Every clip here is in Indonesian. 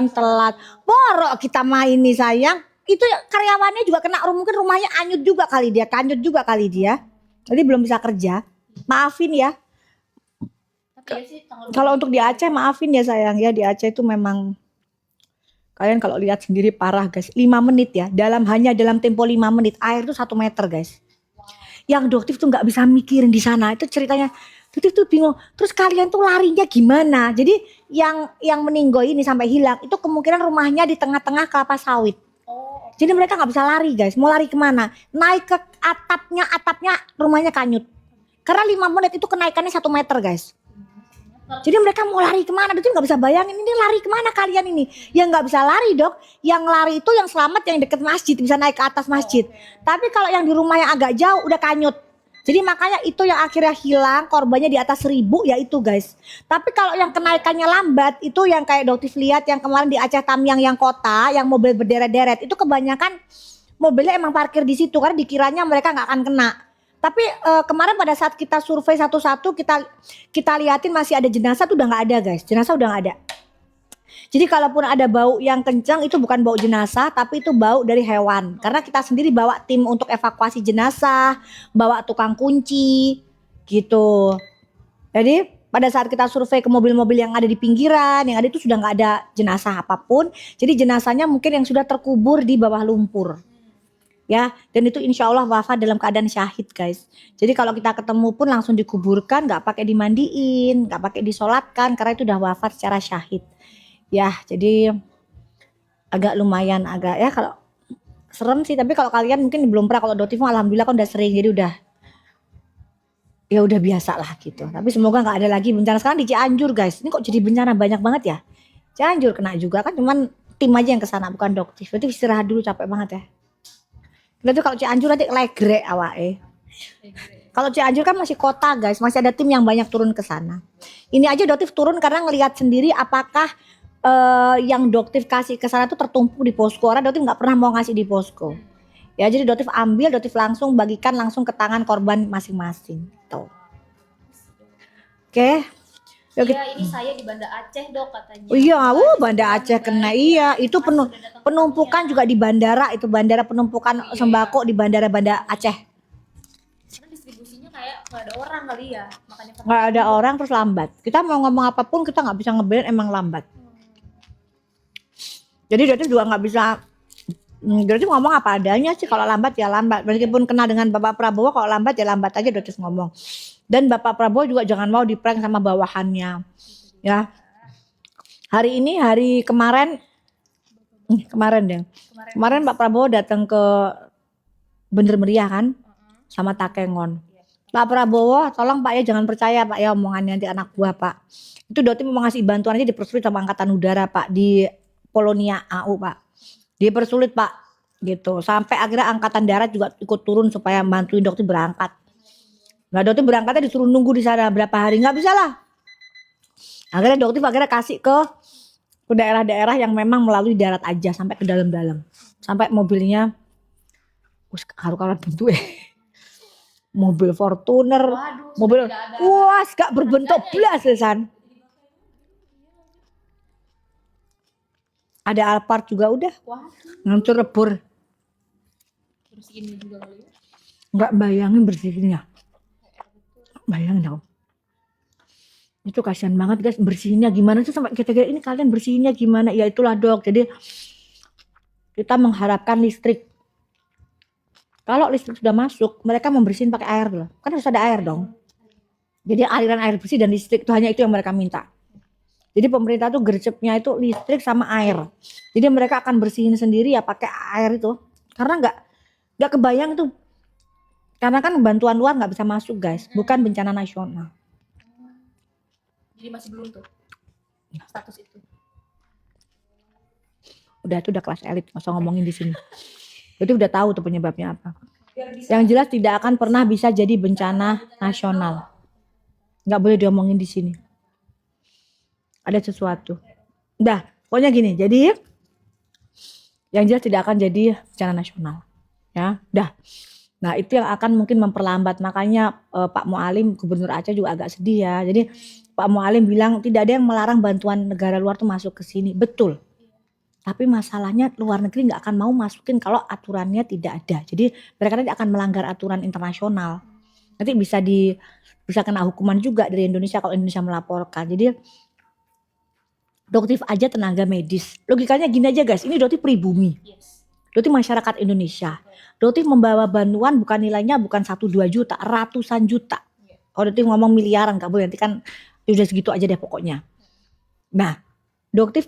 telat. Borok kita main nih sayang. Itu karyawannya juga kena, mungkin rumahnya anyut juga kali dia, kanyut juga kali dia. Jadi belum bisa kerja. Maafin ya. Tapi ya sih, Kalau untuk di Aceh maafin ya sayang ya, di Aceh itu memang kalian kalau lihat sendiri parah guys. 5 menit ya, hanya dalam tempo 5 menit air tuh 1 meter guys. Yang doktif tuh nggak bisa mikirin di sana. Itu ceritanya doktif tuh bingung. Terus kalian tuh larinya gimana? Jadi yang meninggal ini sampai hilang itu kemungkinan rumahnya di tengah-tengah kelapa sawit. Jadi mereka nggak bisa lari guys. Mau lari kemana? Naik ke atapnya rumahnya kanyut. Karena 5 menit itu kenaikannya 1 meter guys. Jadi mereka mau lari kemana? Itu nggak bisa bayangin ini lari kemana kalian ini? Yang nggak bisa lari dok. Yang lari itu yang selamat yang deket masjid, bisa naik ke atas masjid. Tapi kalau yang di rumah yang agak jauh udah kanyut. Jadi makanya itu yang akhirnya hilang, korbannya di atas 1000 ya itu guys. Tapi kalau yang kenaikannya lambat itu yang kayak doktif lihat yang kemarin di Aceh Tamiang yang kota, yang mobil berderet-deret itu kebanyakan mobilnya emang parkir di situ karena dikiranya mereka nggak akan kena. Tapi kemarin pada saat kita survei satu-satu kita liatin masih ada jenazah tuh udah nggak ada guys, jenazah udah nggak ada. Jadi kalaupun ada bau yang kencang itu bukan bau jenazah tapi itu bau dari hewan. Karena kita sendiri bawa tim untuk evakuasi jenazah, bawa tukang kunci gitu. Jadi pada saat kita survei ke mobil-mobil yang ada di pinggiran, yang ada itu sudah nggak ada jenazah apapun. Jadi jenazahnya mungkin yang sudah terkubur di bawah lumpur. Ya, dan itu insya Allah wafat dalam keadaan syahid guys. Jadi kalau kita ketemu pun langsung dikuburkan, nggak pakai dimandiin, nggak pakai disolatkan, karena itu udah wafat secara syahid. Ya, jadi agak lumayan agak ya kalau serem sih. Tapi kalau kalian mungkin belum pernah, kalau Dotif alhamdulillah kan udah sering, jadi udah biasa lah gitu. Tapi semoga nggak ada lagi bencana. Sekarang di Cianjur guys, ini kok jadi bencana banyak banget ya. Cianjur kena juga kan, cuman tim aja yang kesana bukan Doktif. Berarti istirahat dulu, capek banget ya. Kita tuh kalau Cianjur nanti legrek awake. Kalau Cianjur kan masih kota guys, masih ada tim yang banyak turun ke sana. Ini aja Doktif turun karena ngelihat sendiri apakah yang Doktif kasih ke sana tuh tertumpuk di posko. Karena Doktif nggak pernah mau ngasih di posko. Ya jadi Doktif ambil, Doktif langsung bagikan langsung ke tangan korban masing-masing. Tuh. Oke. Iya, ini saya di Banda Aceh dok katanya. Oh iya, Banda Aceh kena iya. Itu penumpukan juga di bandara, itu bandara penumpukan sembako di bandara Banda Aceh. Karena distribusinya kayak nggak ada orang kali ya, makanya Nggak ada orang terus lambat. Kita mau ngomong apapun kita nggak bisa ngebedain, emang lambat. Jadi dia juga nggak bisa. Dia ngomong apa adanya sih, kalau lambat ya lambat. Meskipun kena dengan Bapak Prabowo, kalau lambat ya lambat aja Dotis ngomong. Dan Bapak Prabowo juga jangan mau diprank sama bawahannya. Ya. Hari ini, hari kemarin deh. Kemarin Pak Prabowo datang ke Bener Meriah kan, sama Takengon. Pak Prabowo, tolong Pak ya jangan percaya Pak ya omongannya nanti anak buah Pak. Itu Dotis mau ngasih bantuan aja dipersulit sama Angkatan Udara Pak di Polonia AU Pak. Dipersulit Pak gitu. Sampai akhirnya Angkatan Darat juga ikut turun supaya bantuin Dotis berangkat. Nah Doktif berangkatnya disuruh nunggu di sana berapa hari, nggak bisa lah. Akhirnya Doktif kasih ke daerah-daerah yang memang melalui darat aja sampai ke dalam-dalam. Sampai mobilnya karu-karuan bentuk mobil Fortuner, mobil wah gak berbentuk blas San. Ada Alphard juga udah. Ngancur rebur. bersihin juga kali ya. Nggak bayangin bersihnya. Bayangin dong. Itu kasihan banget guys, bersihinnya gimana sih sampai kita ini kalian bersihinnya gimana? Ya itulah dok. Jadi kita mengharapkan listrik. Kalau listrik sudah masuk, mereka membersihin pakai air loh. Kan harus ada air dong. Jadi aliran air bersih dan listrik itu hanya itu yang mereka minta. Jadi pemerintah tuh gercepnya itu listrik sama air. Jadi mereka akan bersihin sendiri ya pakai air itu. Karena nggak kebayang itu. Karena kan bantuan luar nggak bisa masuk guys, bukan bencana nasional. Jadi masih belum tuh status itu. Udah itu udah kelas elit, nggak usah ngomongin di sini. Itu udah tahu tuh penyebabnya apa. Yang jelas tidak akan pernah bisa jadi bencana nasional. Nggak boleh diomongin di sini. Ada sesuatu. Udah, pokoknya gini. Jadi yang jelas tidak akan jadi bencana nasional. Ya, udah. Nah itu yang akan mungkin memperlambat, makanya Pak Mualim Gubernur Aceh juga agak sedih ya. Jadi Pak Mualim bilang tidak ada yang melarang bantuan negara luar tuh masuk ke sini, betul. Tapi masalahnya luar negeri nggak akan mau masukin kalau aturannya tidak ada. Jadi mereka nanti akan melanggar aturan internasional. Nanti bisa kena hukuman juga dari Indonesia kalau Indonesia melaporkan. Jadi doktif aja tenaga medis. Logikanya gini aja guys, ini doktif pribumi. Yes. Doktif masyarakat Indonesia. Doktif membawa bantuan bukan nilainya bukan 1-2 juta, ratusan juta. Kalau doktif ngomong miliaran gak boleh, nanti kan udah segitu aja deh pokoknya. Nah, doktif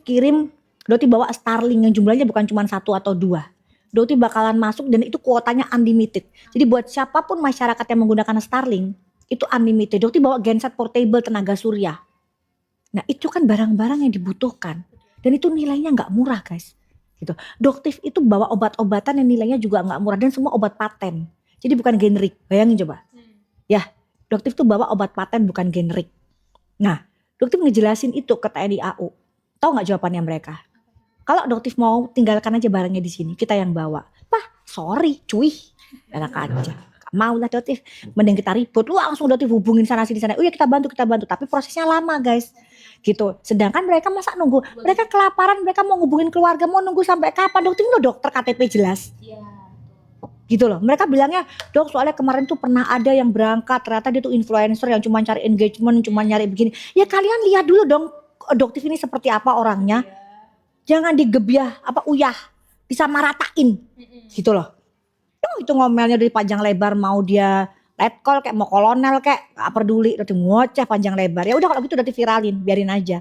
bawa Starlink yang jumlahnya bukan cuma 1 atau 2. Doktif bakalan masuk dan itu kuotanya unlimited. Jadi buat siapapun masyarakat yang menggunakan Starlink, itu unlimited. Doktif bawa genset portable tenaga surya. Nah itu kan barang-barang yang dibutuhkan. Dan itu nilainya gak murah guys. Gitu. Doktif itu bawa obat-obatan yang nilainya juga gak murah. Dan semua obat paten. Jadi bukan generik. Bayangin coba. Ya, doktif tuh bawa obat paten bukan generik. Nah, doktif ngejelasin itu ke TNI AU. Tahu gak jawabannya mereka? Kalau doktif mau tinggalkan aja barangnya di sini. Kita yang bawa. Pah, sorry cuy. Enak aja. Gak mau lah doktif. Mending kita ribut. Langsung doktif hubungin sana sini sana. Oh ya kita bantu. Tapi prosesnya lama guys. Gitu. Sedangkan mereka masa nunggu, mereka kelaparan, mereka mau ngubungin keluarga, mau nunggu sampai kapan? Dokter ini dokter KTP jelas. Iya. Gitu loh. Mereka bilangnya, "Dok, soalnya kemarin tuh pernah ada yang berangkat, ternyata dia tuh influencer yang cuma cari engagement, cuma nyari begini." Ya kalian lihat dulu dong dokter ini seperti apa orangnya. Jangan digebyah uyah, disamaratain. Gitu loh. Itu ngomelnya dari panjang lebar, mau dia letkol kayak mau kolonel kayak gak peduli, udah ngoceh panjang lebar. Ya udah kalau gitu udah viralin, biarin aja.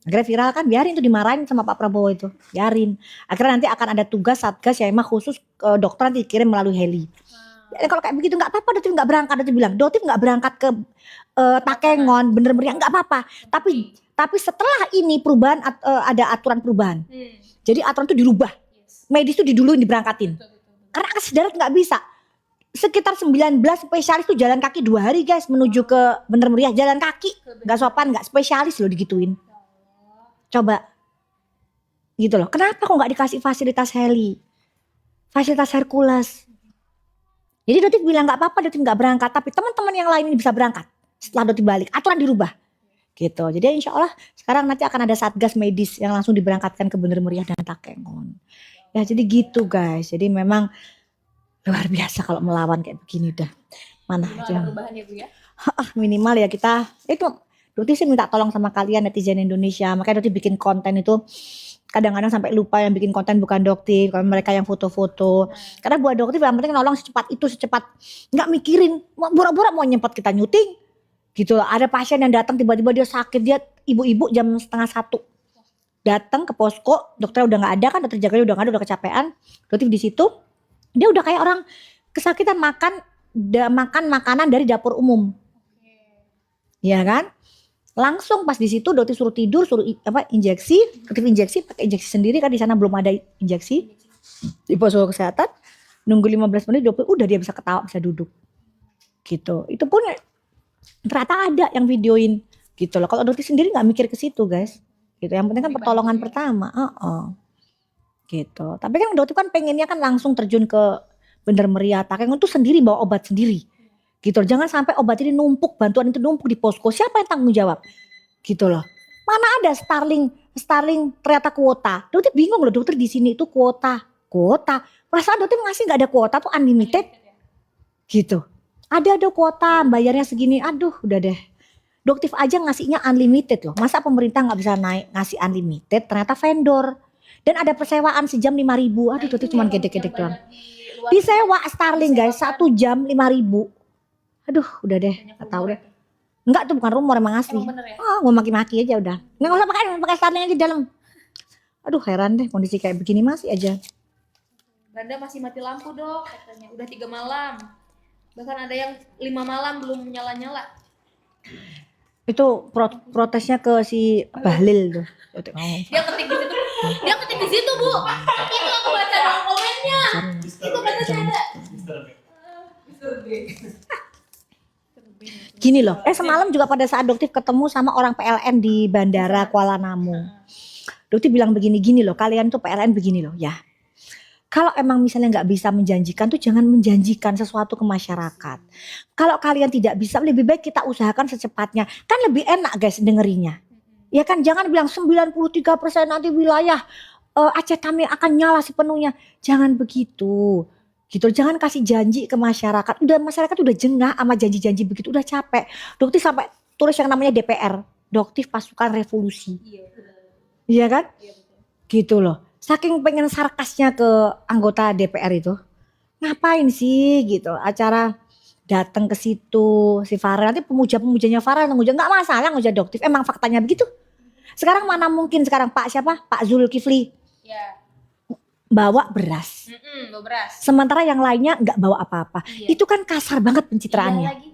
Akhirnya viral kan, biarin tuh dimarahin sama Pak Prabowo itu, biarin. Akhirnya nanti akan ada tugas satgas ya emang khusus dokter nanti dikirim melalui heli. Ya, kalau kayak begitu nggak apa-apa, Dotif nggak berangkat, Dotif bilang, Dotif nggak berangkat ke Takengon, bener-bener nggak apa-apa. Tapi setelah ini perubahan ada aturan perubahan. Jadi aturan itu dirubah, medis itu diduluin diberangkatin. Karena akses darat nggak bisa. Sekitar 19 spesialis tuh jalan kaki 2 hari guys menuju ke Bener Meriah, jalan kaki, nggak sopan, nggak spesialis loh digituin. Coba gitu loh, kenapa kok nggak dikasih fasilitas heli, fasilitas Hercules? Jadi Dotif bilang nggak apa-apa, Dotif nggak berangkat, tapi teman-teman yang lain ini bisa berangkat setelah Dotif balik, aturan dirubah gitu. Jadi insya Allah sekarang nanti akan ada satgas medis yang langsung diberangkatkan ke Bener Meriah dan Takengon. Ya jadi gitu guys, jadi memang luar biasa kalau melawan kayak begini dah. Mana aja. Perubahan ya Bu ya. Minimal ya kita itu Doti sih minta tolong sama kalian netizen Indonesia. Makanya Doti bikin konten itu kadang-kadang sampai lupa yang bikin konten bukan Doktif, kalau mereka yang foto-foto. Karena buat Doktif yang penting nolong secepat nggak mikirin pura-pura mau nyempet kita nyuting. Gitu loh. Ada pasien yang datang tiba-tiba dia sakit, dia ibu-ibu jam 12:30 datang ke posko, dokter udah nggak ada kan, dokter jaganya udah nggak ada, udah kecapean. Doktif di situ. Dia udah kayak orang kesakitan makan makanan dari dapur umum. Ya kan? Langsung pas di situ Doktif suruh tidur, suruh injeksi, Doktif injeksi pakai injeksi sendiri kan di sana belum ada injeksi. Di posko kesehatan nunggu 15 menit 20 udah dia bisa ketawa, bisa duduk. Gitu. Itu pun ternyata ada yang videoin gitu loh. Kalau Doktif sendiri nggak mikir ke situ, guys. Gitu. Yang penting kan pertolongan pertama. Gitu. Tapi kan Doktif kan pengennya kan langsung terjun ke Bener Meriah, Takengon tuh sendiri bawa obat sendiri. Gitu. Jangan sampai obat ini numpuk, bantuan itu numpuk di posko. Siapa yang tanggung jawab? Gitu loh. Mana ada Starlink ternyata kuota. Dokter bingung loh, dokter di sini itu kuota. Perasaan dokter ngasih nggak ada kuota tuh unlimited. Gitu. Ada kuota, bayarnya segini. Aduh, udah deh. Doktif aja ngasihnya unlimited loh. Masa pemerintah nggak bisa ngasih unlimited? Ternyata vendor. Dan ada persewaan sejam 5.000. Aduh, dokter cuma gede-gede doang. Disewa Starlink guys, 1 jam 5.000. Aduh, udah deh, nggak tahu deh. Enggak tuh bukan rumor, emang asli. Mau maki-maki aja udah. Nggak usah pakai Starlink aja di dalam. Aduh, heran deh kondisi kayak begini masih aja. Banda masih mati lampu Dok, katanya. Udah 3 malam. Bahkan ada yang 5 malam belum nyala-nyala. Itu protesnya ke si Bahlil tuh. Dia ketik di situ, Bu. Itu aku baca dong komennya. Itu katanya ada. Gini loh, semalam juga pada saat Doktif ketemu sama orang PLN di Bandara Kuala Namu. Doktif bilang begini, gini loh, kalian tuh PLN begini loh ya. Kalau emang misalnya nggak bisa menjanjikan tuh jangan menjanjikan sesuatu ke masyarakat. Kalau kalian tidak bisa, lebih baik kita usahakan secepatnya. Kan lebih enak guys dengerinya. Ya kan, jangan bilang 93% nanti wilayah acetamin akan nyala sepenuhnya. Jangan begitu. Gitu, jangan kasih janji ke masyarakat. Udah masyarakat udah jengah sama janji-janji begitu, udah capek. Doktif sampai tulis yang namanya DPR, Doktif Pasukan Revolusi. Iya, betul. Iya kan? Iya, betul. Gitu loh. Saking pengen sarkasnya ke anggota DPR itu. Ngapain sih gitu acara datang ke situ si Farel, nanti pemuja-pemujanya Farel nguja, nggak masalah nguja Doktif, emang faktanya begitu. Sekarang mana mungkin sekarang Pak siapa? Pak Zulkifli Iya. bawa beras. Bawa beras. Sementara yang lainnya nggak bawa apa-apa. Iya. Itu kan kasar banget Iya pencitraannya. lagi.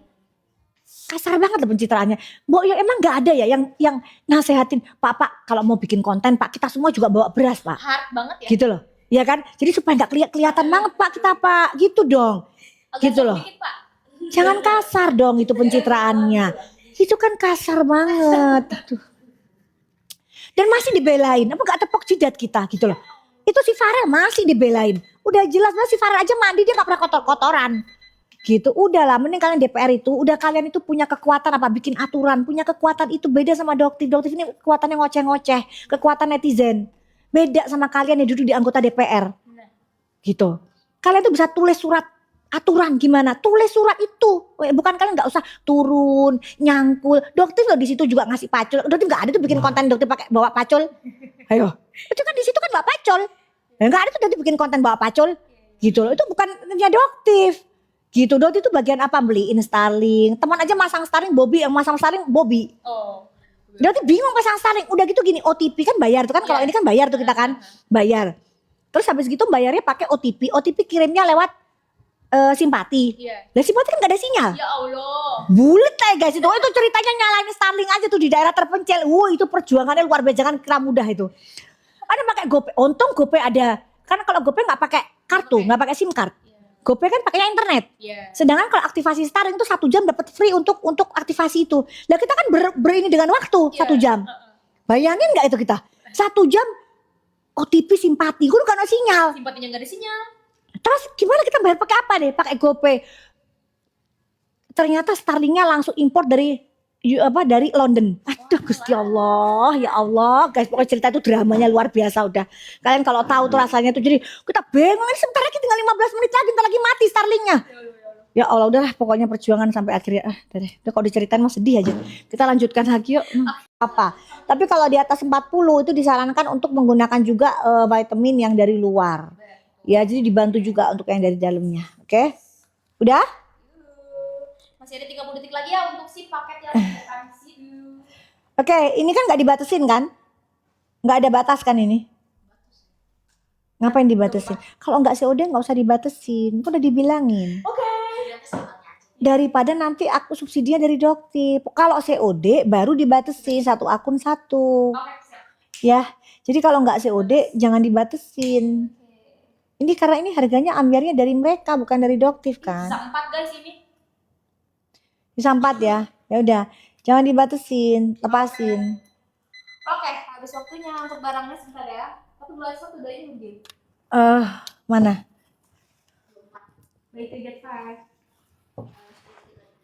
Kasar banget loh pencitraannya. Mbok ya emang nggak ada ya yang nasehatin Pak kalau mau bikin konten Pak kita semua juga bawa beras Pak. Hard banget ya. Gitu loh. Ya kan? Jadi supaya nggak kelihatan banget Pak kita Pak. Gitu dong. Agak Gitu sok loh. dikit, Pak. Jangan kasar dong itu pencitraannya. Itu kan kasar banget. Aduh. Dan masih dibelain. Apa gak tepok jidat kita gitu loh. Itu si Farel masih dibelain. Udah jelas banget si Farel aja mandi dia gak pernah kotor-kotoran. Gitu udahlah mending kalian DPR itu. Udah kalian itu punya kekuatan apa bikin aturan. Punya kekuatan itu beda sama Doktif. Doktif ini kekuatannya ngoceh-ngoceh. Kekuatan netizen. Beda sama kalian yang duduk di anggota DPR. Gitu. Kalian tuh bisa tulis surat aturan gimana, tulis surat itu, bukan kalian nggak usah turun nyangkul. Dokter loh di situ juga ngasih pacul. Dokter nggak ada tuh bikin konten dokter pakai bawa pacul. Ayo, itu kan di situ kan bawa pacul. Nggak ada tuh dokter bikin konten bawa pacul, gitu loh. Itu bukan kerja Doktif, gitu. Dokter itu bagian apa beliin Starlink. Teman aja masang Starlink Bobby, yang masang Starlink Bobby. Oh. Dokter bingung pasang Starlink. Udah gitu gini OTP kan bayar tuh kan, kalau ini kan bayar tuh kita kan bayar. Terus habis gitu bayarnya pakai OTP. OTP kirimnya lewat simpati. Iya. Lah simpati kan gak ada sinyal. Ya Allah. Bulet lah guys itu. Itu ceritanya nyalain Starlink aja tuh di daerah terpencil. Itu perjuangannya luar biasa, jangan kira mudah itu. Ada pakai GoPay. Untung GoPay ada. Karena kalau GoPay nggak pakai kartu, nggak pakai SIM card. GoPay kan pakainya internet. Iya. Sedangkan kalau aktivasi Starlink itu 1 jam dapat free untuk aktivasi itu. Lah kita kan berini dengan waktu 1 jam. Bayangin nggak itu kita? 1 jam OTP simpati. Gue gak ada sinyal. Simpatinya nggak ada sinyal. Terus gimana kita bayar pakai apa deh? Pakai GoPay. Ternyata Starlinknya langsung import dari London. Aduh Gusti Allah, ya Allah, guys pokoknya cerita itu dramanya luar biasa udah. Kalian kalau tahu tuh rasanya tuh jadi kita bingung ini sebentar lagi tinggal 15 menit lagi ntar lagi mati Starlinknya. Ya Allah udahlah pokoknya perjuangan sampai akhirnya udah kalau diceritain mah sedih aja. Kita lanjutkan lagi yuk. Apa? Tapi kalau di atas 40 itu disarankan untuk menggunakan juga vitamin yang dari luar. Ya jadi dibantu juga untuk yang dari dalamnya. Oke? Udah? Masih ada 30 detik lagi ya untuk si paket yang Oke, ini kan nggak dibatasin kan? Nggak ada batas kan ini? Ngapain dibatasin? Kalau nggak COD nggak usah dibatasin. Kan udah dibilangin. Oke. Daripada nanti aku subsidinya dari Doktif. Kalau COD baru dibatasin 1 akun 1. Ya, jadi kalau nggak COD jangan dibatasin. Ini karena ini harganya ambiarnya dari mereka bukan dari Doktif kan? Bisa 4 guys ini. Bisa 4 ya. Ya udah, jangan dibatasin, lepasin. Oke, habis waktunya untuk barangnya sebentar ya. Tapi belum satu udah ini mungkin. Mana? Wait to get five.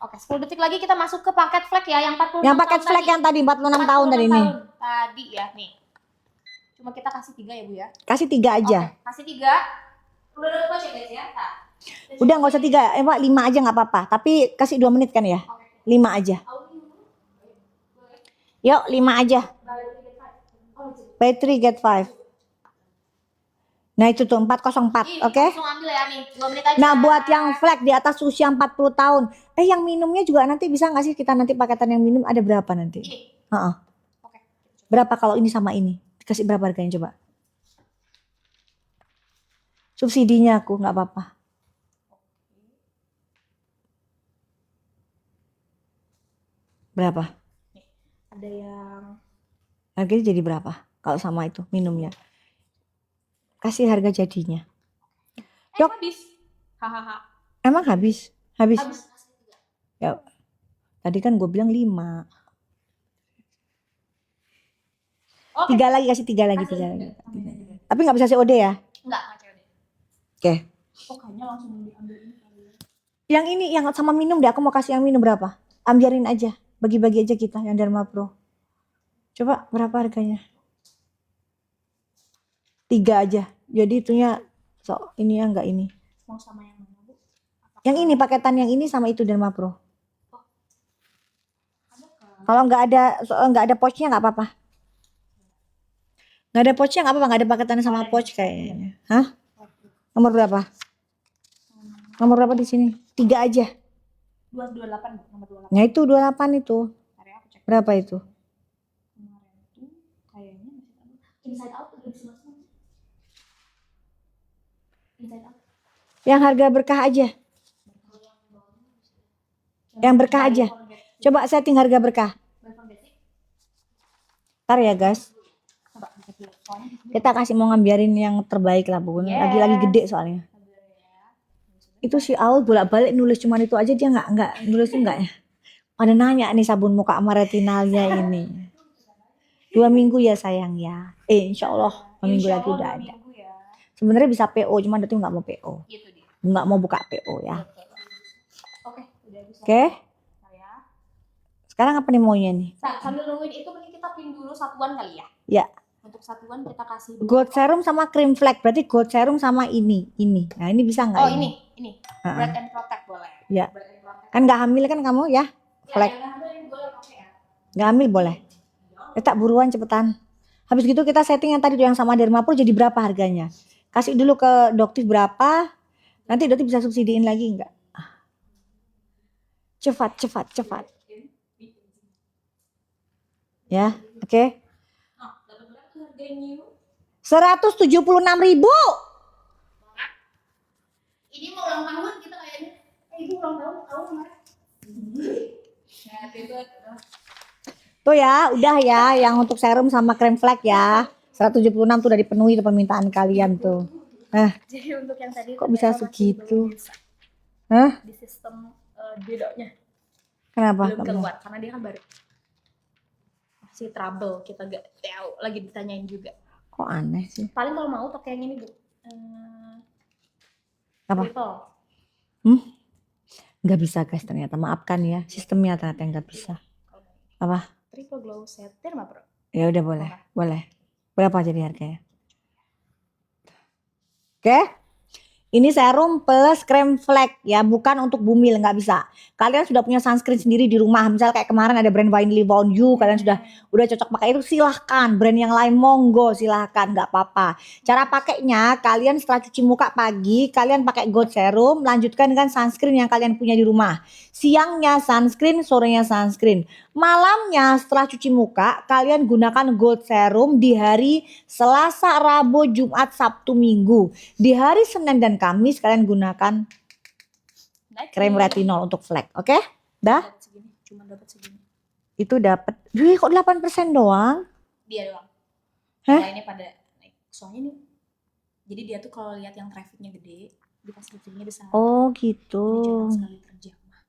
Oke, 10 detik lagi kita masuk ke paket flag ya yang 46 Yang paket tahun flag tadi. yang tadi 46 tahun tadi 46 nih. Tadi ya, nih. Cuma kita kasih 3 ya, Bu ya. Kasih 3 aja. Oke, kasih 3. Udah dapat ya guys ya. Nah. Udah nggak usah 3, Pak 5 aja nggak apa-apa. Tapi kasih 2 menit kan ya? 5 aja. Yuk 5 aja. Buy 3 get 5. Nah itu tuh 404, oke? Langsung ambil ya nih, 2 menit aja. Nah buat yang flag di atas usia 40 tahun. Yang minumnya juga nanti bisa nggak sih kita nanti paketan yang minum ada berapa nanti? Ini. Oke. Berapa kalau ini sama ini? Dikasih berapa harganya coba? Subsidinya aku nggak apa-apa. Berapa? Ada yang Harganya jadi berapa? Kalau sama itu minumnya. Kasih harga jadinya. Dok. habis. Hahaha. Emang habis? Habis. Habis. Ya. Tadi kan gue bilang 5. Oke. 3 lagi, kasih 3 lagi, 3 lagi. Tapi nggak bisa COD ya? Enggak COD. Oke. Oh, kayaknya langsung diambil ini kali ya. Yang ini yang sama minum deh, aku mau kasih yang minum berapa? Ambiarin aja, bagi-bagi aja kita yang Dharma Pro. Coba berapa harganya? 3 aja. Jadi itunya ini ya enggak ini. Mau sama yang mana, Bu? Yang ini paketan yang ini sama itu Derma Pro. Ada kan? Kalau nggak ada pouchnya nggak apa-apa. Nggak ada pouchnya nggak apa-apa, nggak ada paketannya sama pouch kayaknya. Hah? Nomor berapa? Nomor berapa di sini? 3 aja. 228, Bu. Nomor 28. Nah itu 28 itu. Bentar ya, aku cek. Berapa itu? Kemarin tuh kayaknya masih ada. Inside Out udah bisa masuk. Inside Out. Yang harga berkah aja. Yang berkah aja. Coba setting harga berkah. Ntar ya guys. Coba dicek dulu. Soalnya di sini Kita kasih mau ngambiarin yang terbaik lah pokoknya. Lagi-lagi gede soalnya. Itu si Aul bolak-balik nulis cuman itu aja, dia nggak nulis enggak ya. Ada nanya nih sabun muka sama retinalnya ini. 2 minggu ya sayang ya. Insya Allah 2 minggu lagi udah ada. Sebenarnya bisa PO cuman itu nggak mau PO. Gitu dia. Nggak mau buka PO ya. Oke, udah bisa. Oke. Ya. Sekarang apa nih maunya nih? Sambil nungguin itu mending kita pin dulu satuan kali ya. Ya. Untuk satuan kita kasih dulu. Gold serum sama cream flake. Berarti gold serum sama ini. Nah ini bisa nggak? Oh ini. Uh-uh. Bread and Protect boleh. Ya. Bread and Protect. Kan nggak hamil kan kamu ya? Flake. Ya, yang hamil ini boleh pakai ya. Nggak hamil boleh. Tak buruan cepetan. Habis gitu kita setting yang tadi tuh yang sama Derma Pro jadi berapa harganya. Kasih dulu ke Doktif berapa. Nanti Doktif bisa subsidiin lagi nggak? Cepat. Ya, oke. Dapat berapa harganya? 176.000. Ini mau ulang tahun kita kayaknya. Ibu ulang tahun kemarin. Happy birthday. Tuh ya, udah ya yang untuk serum sama cream flake ya. 176 tuh udah dipenuhi tuh permintaan kalian tuh. Jadi untuk yang tadi Kok bisa segitu? Di sistem dedonya Kenapa? belum keluar karena dia kan baru masih trouble, kita gak tahu, lagi ditanyain juga. Kok aneh sih? Paling kalau mau pakai yang ini, Bu. Apa? Triple. Nggak bisa guys ternyata, maafkan ya, sistemnya ternyata nggak bisa. Apa? Triple Glow Set Derma Pro. Ya udah boleh. Berapa jadi harganya? Oke. Ini serum plus cream flake ya, bukan untuk bumil, nggak bisa. Kalian sudah punya sunscreen sendiri di rumah, misal kayak kemarin ada brand Finely Found You, kalian udah cocok pakai itu, silahkan. Brand yang lain monggo silahkan, nggak apa-apa. Cara pakainya, kalian setelah cuci muka pagi, kalian pakai gold serum, lanjutkan dengan sunscreen yang kalian punya di rumah. Siangnya sunscreen, sorenya sunscreen. Malamnya setelah cuci muka, kalian gunakan gold serum di hari Selasa, Rabu, Jumat, Sabtu, Minggu. Di hari Senin dan Kamis kalian gunakan krem retinol untuk flek. Oke? Dah? Cuma dapat segini. Itu dapat. Duh, kok 8% doang? Dia doang. Hah? Lainnya pada naik. Soalnya nih. Jadi dia tuh kalau lihat yang trafficnya gede, dikasih reviewnya besar. Oh, gitu. Ini jarang sekali terjamah.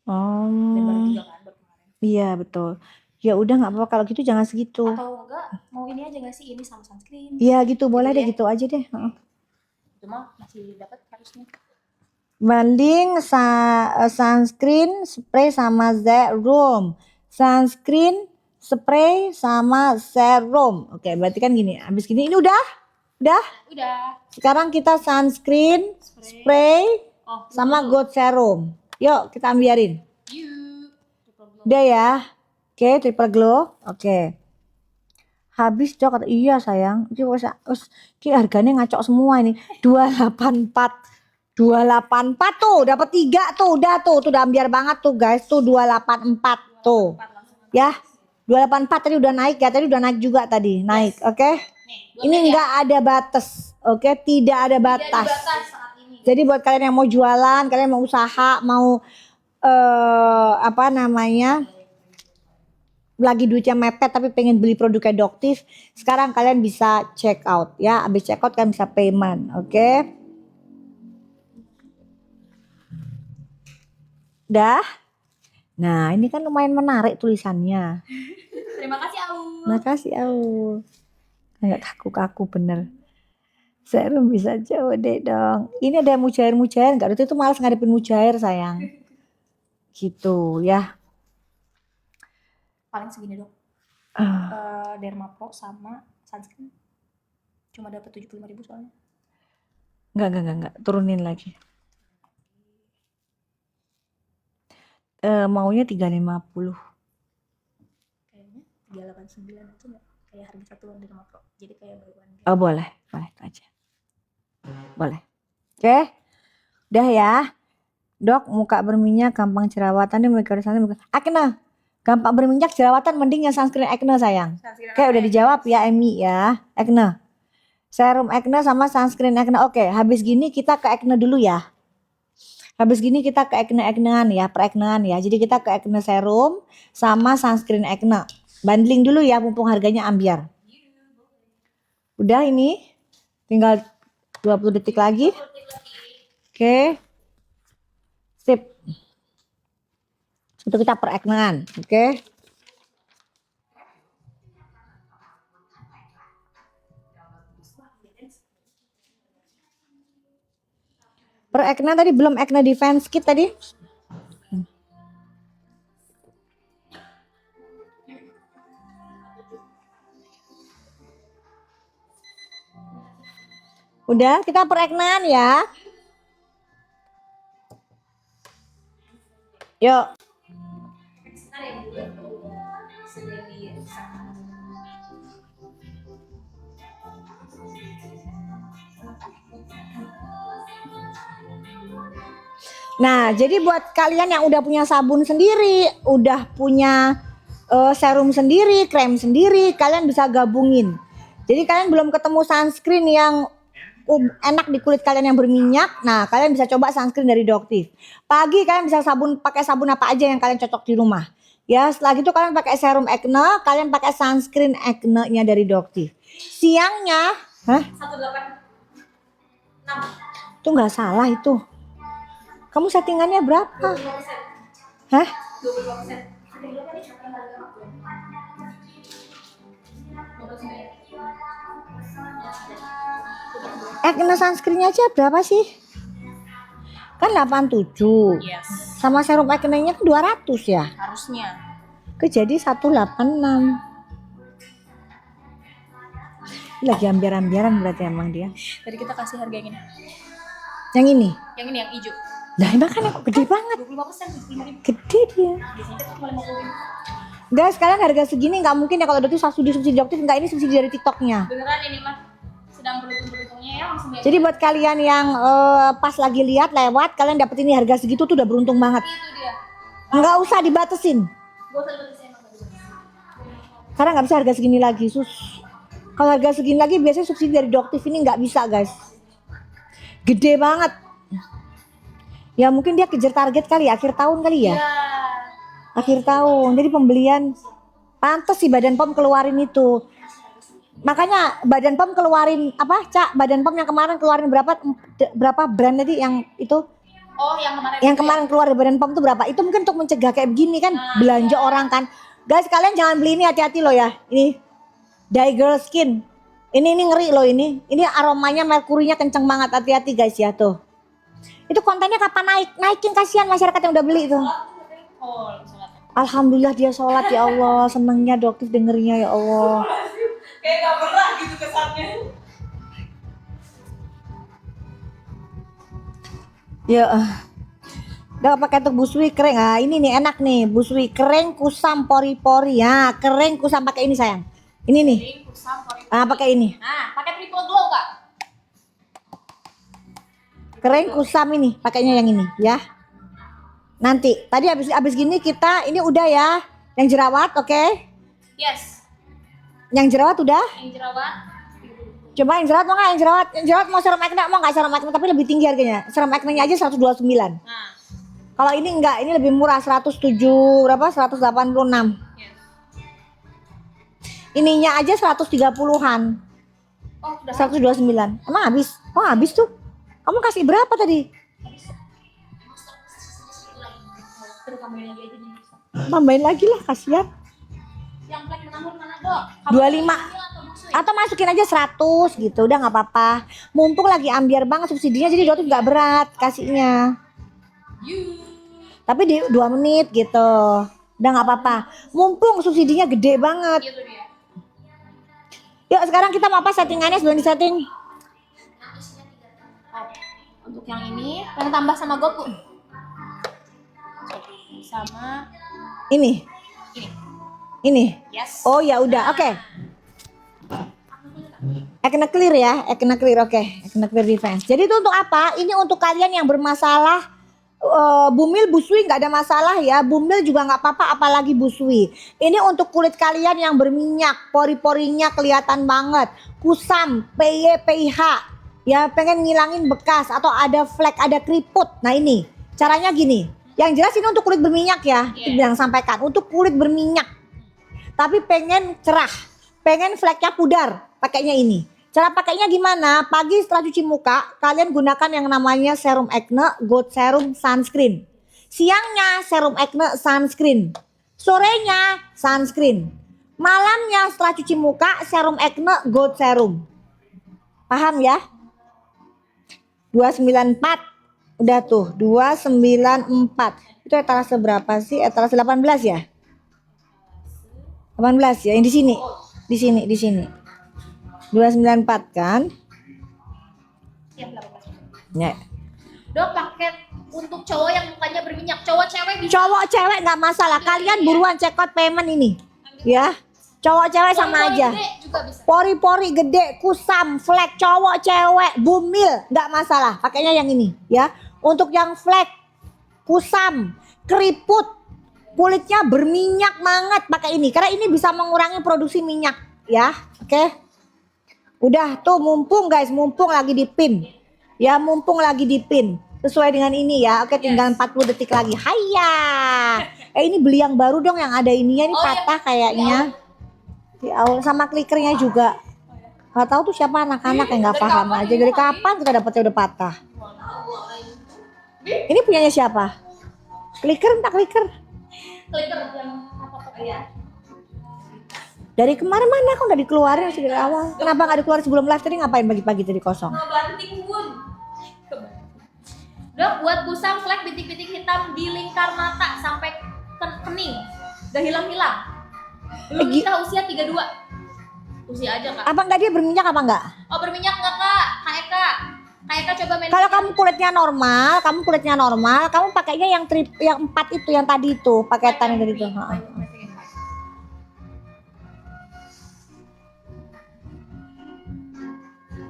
Dan baru juga kan buat kemarin. Iya, betul. Ya udah nggak apa-apa kalau gitu, jangan segitu. Atau enggak, mau ini aja nggak sih, ini sama sunscreen? Iya gitu, boleh Gitu deh, ya. gitu aja deh. Cuma masih dapat harusnya. Banding sunscreen spray sama serum. Sunscreen spray sama serum. Oke, berarti kan gini. Habis gini ini udah? Udah. Sekarang kita sunscreen, spray sama gold serum. Yuk, kita ambiarin. Udah ya. Oke, triple glow. Oke. Habis cok, iya sayang. Ini harganya ngacok semua ini. 284 tuh, dapat 3 tuh, udah ambiar banget tuh guys, tuh 284 tuh. Ya, 284 tadi udah naik ya, tadi udah naik juga tadi, naik, oke? Ini enggak ada batas, oke? Tidak ada batas. Jadi buat kalian yang mau jualan, kalian mau usaha, mau lagi duitnya mepet tapi pengen beli produknya Doktif, sekarang kalian bisa check out ya. Habis check out kalian bisa payment, oke? Dah. Nah, ini kan lumayan menarik tulisannya. Terima kasih, Aul. Makasih, Aul. Kayak kaku-kaku bener. Serum bisa coba deh dong. Ini ada mujair-mujair, enggak? Itu malas ngadepin mujair, sayang. Gitu ya. Paling segini dong. Derma Pro sama sunscreen. Cuma dapat 75.000 soalnya. Enggak. Turunin lagi. Maunya 350. Kayaknya 389 itu nggak kayak harga satuan di Makro. Jadi kayak baruan. Oh boleh itu aja. Boleh. Oke. Udah ya. Dok, muka berminyak, gampang jerawatan nih acne. Gampang berminyak, jerawatan mending yang sunscreen acne sayang. Oke, udah dijawab ya Emi ya. Acne. Serum acne sama sunscreen acne. Oke, habis gini kita ke acne dulu ya. Habis gini kita ke acne-acnean ya, peraknean ya. Jadi kita ke acne serum sama sunscreen acne. Bundling dulu ya mumpung harganya ambiar. Udah ini. Tinggal 20 detik lagi. Oke. Sip. Itu kita peraknean, oke. Peraknean tadi belum acne defense kit tadi. Udah, kita peraknean ya. Yuk. Nah, jadi buat kalian yang udah punya sabun sendiri, udah punya serum sendiri, krem sendiri, kalian bisa gabungin. Jadi kalian belum ketemu sunscreen yang enak di kulit kalian yang berminyak, nah kalian bisa coba sunscreen dari Doctive. Pagi kalian bisa pakai sabun apa aja yang kalian cocok di rumah. Ya, setelah itu kalian pakai serum acne, kalian pakai sunscreen acne-nya dari Doctive. Siangnya, 186. Itu nggak salah itu. Kamu settingannya berapa? 25%. Hah? 25%. Acne sunscreen-nya aja berapa sih? Kan 87. Yes. Sama serum acne-nya kan 200 ya. Harusnya. Jadi 186. Lagi ambiar-ambiaran berarti emang dia. Tadi kita kasih harga yang ini. Yang ini? Yang ini yang hijau. Nah, makanya kok gede banget. 25%, 25.000. Gede dia. Biasanya kita cuma 50.000. Guys, kalian harga segini nggak mungkin ya kalau Doctive subsidi Doctive, nggak, ini subsidi dari TikToknya. Beneran ini mah. Sedang berhitung-berhitungnya ya langsung bayar. Jadi buat kalian yang pas lagi lihat lewat, kalian dapet ini harga segitu tuh udah beruntung banget. Itu dia. Nggak usah dibatesin. Gua usah dibatasin emang tadi. Karena nggak bisa harga segini lagi. Kalau harga segini lagi biasanya subsidi dari Doctive ini nggak bisa guys. Gede banget. Ya mungkin dia kejar target kali ya, akhir tahun kali ya. Ya. Akhir tahun. Jadi pembelian pantes sih Badan POM keluarin itu. Makanya Badan POM keluarin apa, Cak? Badan POM yang kemarin keluarin berapa brand tadi yang itu? Oh, yang kemarin. Yang kemarin keluar dari Badan POM itu berapa? Itu mungkin untuk mencegah kayak begini kan, belanja orang kan. Guys, kalian jangan beli ini, hati-hati loh ya. Ini Dye Girl Skin. Ini ngeri loh ini. Ini aromanya merkurinya kenceng banget, hati-hati guys ya tuh. Itu kontennya kapan naikin, kasihan masyarakat yang udah beli itu. Alhamdulillah dia sholat ya Allah, senengnya Doctive dengernya ya Allah. Kayak gak pernah gitu kesannya. Ya, udah pakai untuk busui kering. Ah ini nih enak nih, busui kering kusam pori-pori ya, kering kusam pakai ini sayang. Ini nih. Ah pakai ini. Nah, pakai triple glow Kak. Kering kusam ini, pakainya yang ini ya. Nanti, tadi habis gini kita ini udah ya, yang jerawat, oke? Yes. Yang jerawat udah? Yang jerawat. Coba yang jerawat mau nggak? Yang jerawat mau serum acne, mau nggak serum acne tapi lebih tinggi harganya. Serum acne-nya aja 129. Nah. Kalau ini enggak, ini lebih murah 107 berapa? 186. Yes. Ininya aja 130-an. Oh, sudah. 129. Emang habis? Oh, habis tuh. Kamu kasih berapa tadi? Terus tambahin lagi aja nih. Tambahin lagi lah, kasihan. Yang black menambun mana, Dok? 25. Atau masukin aja 100 gitu, udah nggak apa-apa. Mumpung lagi ambiar banget subsidinya, jadi Doctive nggak berat kasihnya. Tapi di 2 menit gitu, udah nggak apa-apa. Mumpung subsidinya gede banget. Gitu dia. Yuk sekarang kita mau apa settingannya sebelum disetting? Untuk yang ini, yang tambah sama Goku. Sama Ini. ini. Ini. Yes. Oh ya udah, oke. Kena clear ya, kena clear, oke. Kena clear defense. Jadi itu untuk apa? Ini untuk kalian yang bermasalah bumil busui nggak ada masalah ya. Bumil juga nggak apa-apa, apalagi busui. Ini untuk kulit kalian yang berminyak, pori-porinya kelihatan banget, kusam, PY, PIH, ya pengen ngilangin bekas atau ada flek, ada keriput. Nah ini caranya gini. Yang jelas ini untuk kulit berminyak ya. Itu bilang sampaikan untuk kulit berminyak. Tapi pengen cerah, pengen fleknya pudar, pakainya ini. Cara pakainya gimana? Pagi setelah cuci muka, kalian gunakan yang namanya serum acne gold serum sunscreen. Siangnya serum acne sunscreen. Sorenya sunscreen. Malamnya setelah cuci muka, serum acne gold serum. Paham ya? 294. Udah tuh, 294. Itu etalase berapa sih? Etalase 18 ya? 18 ya, yang di sini. Di sini. 294 kan? Siap 18. Ya. Dok, paket untuk cowok yang mukanya berminyak, cowok cewek bisa. Cowok cewek nggak masalah. Kalian buruan check out payment ini. Ya. Cowok cewek sama Pori-pori aja. gede juga bisa. Pori-pori gede, kusam, flek, cowok cewek, bumil, nggak masalah. Pakainya yang ini ya. Untuk yang flek, kusam, keriput, kulitnya berminyak banget, pakai ini. Karena ini bisa mengurangi produksi minyak ya. Oke. Udah tuh mumpung guys, mumpung lagi di pin. Ya mumpung lagi di pin. Sesuai dengan ini ya. Oke, tinggal 40 detik lagi. Haya. Ini beli yang baru dong yang ada ininya ini patah kayaknya. Di awal sama klikernya juga. Gak tahu tuh siapa anak-anak yang nggak paham aja. Dari kapan kita dapetnya udah patah? Ini punyanya siapa? Kliker entah kliker. Kliker yang apa-apa ya. Dari kemarin mana kok udah dikeluarin masih dari awal? Kenapa nggak dikeluarin sebelum live tadi? Ngapain pagi-pagi tadi kosong? Ngebanting bun. Dok, buat kusam, flek, bintik-bintik hitam di lingkar mata sampai kening. Udah hilang-hilang. Belum nikah usia 32. Usia aja kak. Apa enggak dia berminyak apa enggak? Oh berminyak nggak kak? Kak Eka. Kak Eka coba main. Kalau kamu kulitnya normal, kamu pakainya yang 4 itu yang tadi itu, paketan yang tadi itu.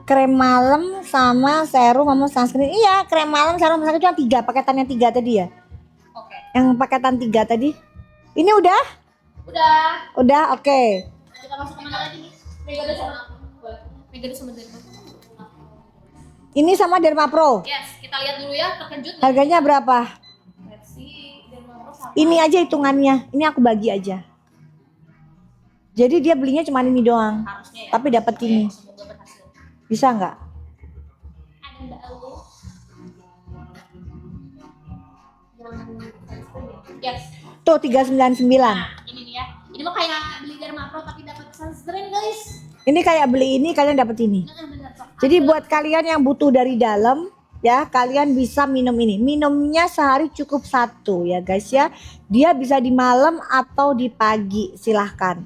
Krem malam sama serum sama sunscreen. Iya, krem malam, serum sama sunscreen itu yang 3, paketannya 3 tadi ya. Oke. Yang paketan 3 tadi. Ini udah? Udah, oke. Kita masuk kemana lagi nih? Megado sama Derma. Ini sama Derma Pro. Yes, kita lihat dulu ya, terkejut. Harganya berapa? Let's see, Derma Pro sama. Ini aja hitungannya. Ini aku bagi aja. Jadi dia belinya cuma ini doang. Harusnya ya. Tapi dapat ini. Semoga berhasil. Bisa nggak? Ada Mbak Alu. Yes. Tuh 399. Nah, ini nih ya. Ini mah kayak beli Derma Pro tapi dapat sunscreen, guys. Ini kayak beli ini kalian dapat ini. Benar, Pak. Jadi buat kalian yang butuh dari dalam ya, kalian bisa minum ini. Minumnya sehari cukup 1 ya guys ya. Dia bisa di malam atau di pagi, silahkan.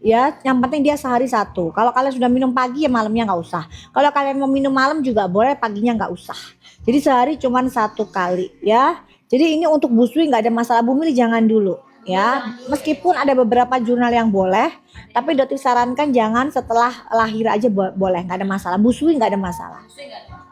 Ya, yang penting dia sehari 1. Kalau kalian sudah minum pagi ya malamnya nggak usah. Kalau kalian mau minum malam juga boleh, paginya nggak usah. Jadi sehari cuman 1 kali ya. Jadi ini untuk busui nggak ada masalah, bumil jangan dulu ya. Meskipun ada beberapa jurnal yang boleh, tapi dokter sarankan jangan setelah lahir aja boleh, nggak ada masalah. Busui nggak ada masalah.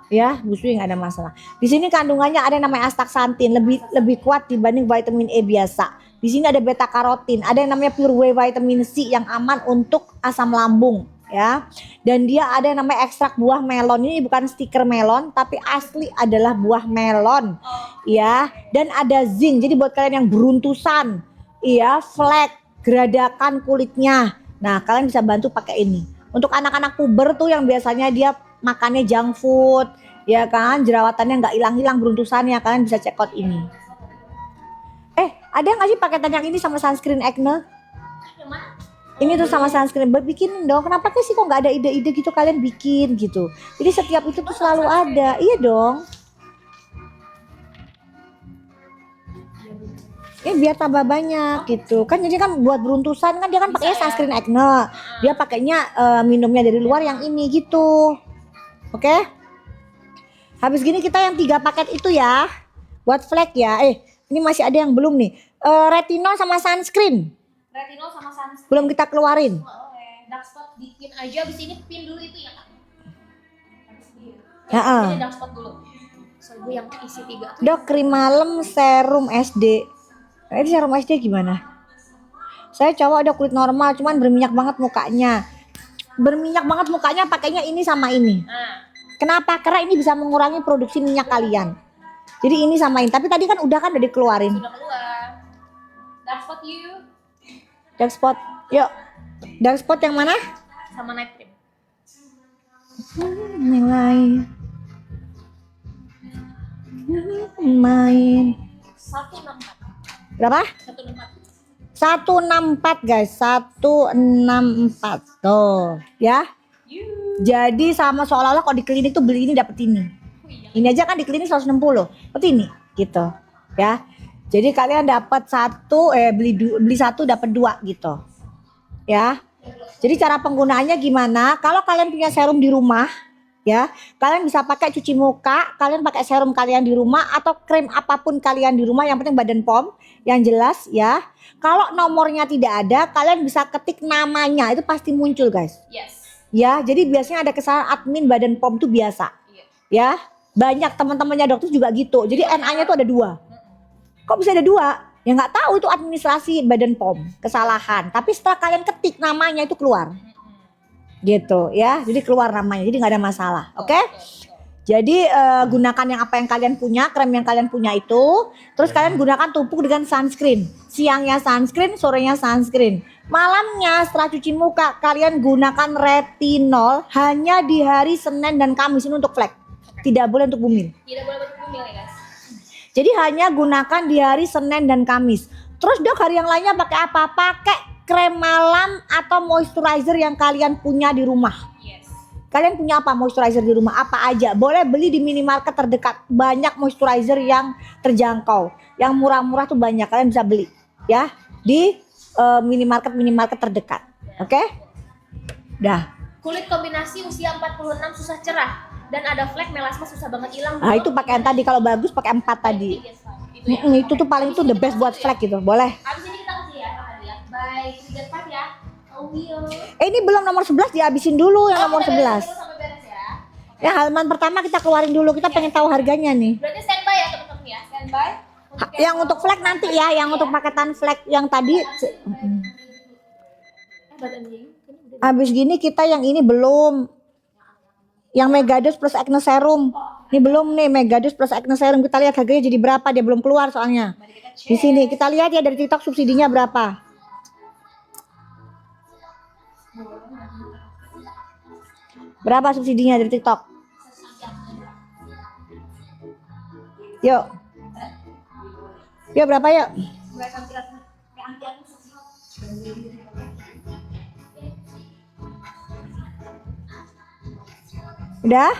Ya, busui nggak ada masalah. Di sini kandungannya ada yang namanya astaxanthin, lebih kuat dibanding vitamin E biasa. Di sini ada beta karotin, ada yang namanya pure whey vitamin C yang aman untuk asam lambung ya. Dan dia ada yang namanya ekstrak buah melon. Ini bukan stiker melon, tapi asli adalah buah melon ya. Dan ada zinc. Jadi buat kalian yang beruntusan, iya, flek, geradakan kulitnya. Nah, kalian bisa bantu pakai ini. Untuk anak-anak puber tuh yang biasanya dia makannya junk food, ya kan, jerawatannya nggak hilang-hilang beruntusannya, kalian bisa check out ini. Ada nggak sih paketan yang ini sama sunscreen acne? Ini tuh sama sunscreen, bikinin dong. Kenapa sih kok nggak ada ide-ide gitu kalian bikin gitu? Jadi setiap itu tuh selalu ada, iya dong. Ya biar tambah banyak gitu kan, jadi kan buat beruntusan kan dia kan pakainya Bisa ya? sunscreen acne, dia pakainya minumnya dari luar yang ini gitu. Oke, habis gini kita yang 3 paket itu ya buat flek ya. Ini masih ada yang belum nih. Retinol sama sunscreen Retinol sama sunscreen. belum kita keluarin. Boleh. Dark spot dipin aja, abis ini pin dulu itu ya Kak. Habis dia. Heeh. Ini dark spot dulu. So gue yang isi 3 tuh. Dok, krim malam serum SD. Ini serum SD gimana? Saya cowok ada kulit normal, cuman berminyak banget mukanya. Berminyak banget mukanya pakainya ini sama ini. Nah, Kenapa? Karena ini bisa mengurangi produksi minyak kalian. Jadi ini samain. Tapi tadi kan udah dikeluarin. sudah keluar. Dark spot you Dark spot. Yuk. Dark spot yang mana? sama night cream. Nilai. Main. 164. Berapa? 164. 164 guys. 164. Tuh, ya. You. Jadi sama seolah-olah kalau di klinik tuh beli ini dapet ini. Oh iya. Ini aja kan di klinik 160. Seperti ini gitu, ya. Jadi kalian dapat beli satu dapat 2 gitu. Ya. Jadi cara penggunaannya gimana? Kalau kalian punya serum di rumah, ya, kalian bisa pakai cuci muka, kalian pakai serum kalian di rumah atau krim apapun kalian di rumah, yang penting badan POM yang jelas ya. Kalau nomornya tidak ada, kalian bisa ketik namanya, itu pasti muncul guys. Yes. Ya, jadi biasanya ada kesalahan admin badan POM tuh biasa. Iya. Ya, banyak teman-temannya dokter juga gitu. Jadi NA-nya tuh ada 2. Kok bisa ada 2? Ya nggak tahu, itu administrasi badan POM kesalahan. Tapi setelah kalian ketik namanya itu keluar. Gitu ya, jadi keluar namanya, jadi nggak ada masalah. Oke? Jadi gunakan yang apa yang kalian punya, krem yang kalian punya itu. Terus kalian gunakan tumpuk dengan sunscreen. Siangnya sunscreen, sorenya sunscreen. Malamnya setelah cuci muka kalian gunakan retinol hanya di hari Senin dan Kamis, ini untuk flek. Tidak boleh untuk bumil. Tidak boleh bentuk bumil ya guys. Jadi hanya gunakan di hari Senin dan Kamis. Terus dok, hari yang lainnya pakai apa? Pakai krem malam atau moisturizer yang kalian punya di rumah. Yes. Kalian punya apa moisturizer di rumah? Apa aja? Boleh beli di minimarket terdekat. Banyak moisturizer yang terjangkau. Yang murah-murah tuh banyak. Kalian bisa beli ya di minimarket terdekat. Oke? Dah. Kulit kombinasi usia 46 susah cerah dan ada flek melasma susah banget hilang. Nah, itu pakai yang tadi, kalau bagus pakai 4 tadi. Itu ya. Itu tuh paling tuh the best buat flek gitu. Boleh. Abis ini kita kasih ya Kak Nadia. Bye. 3 ya. Oh, will. Ini belum nomor 11, dihabisin dulu yang nomor 11. Sampai beres ya. Ya, halaman pertama kita keluarin dulu. Kita pengen tahu harganya nih. Berarti standby ya teman-teman ya. Standby. Yang untuk flek nanti ya, yang untuk paketan flek yang tadi. Badan ini udah. Habis gini kita yang ini belum. Yang Megadose plus acne serum. Ini belum nih, Megadose plus acne serum. Kita lihat harganya jadi berapa, dia belum keluar soalnya. Mari kita cek. Di sini kita lihat ya dari TikTok subsidinya berapa. Berapa subsidinya dari TikTok? Yuk. Yuk berapa yuk? Udah?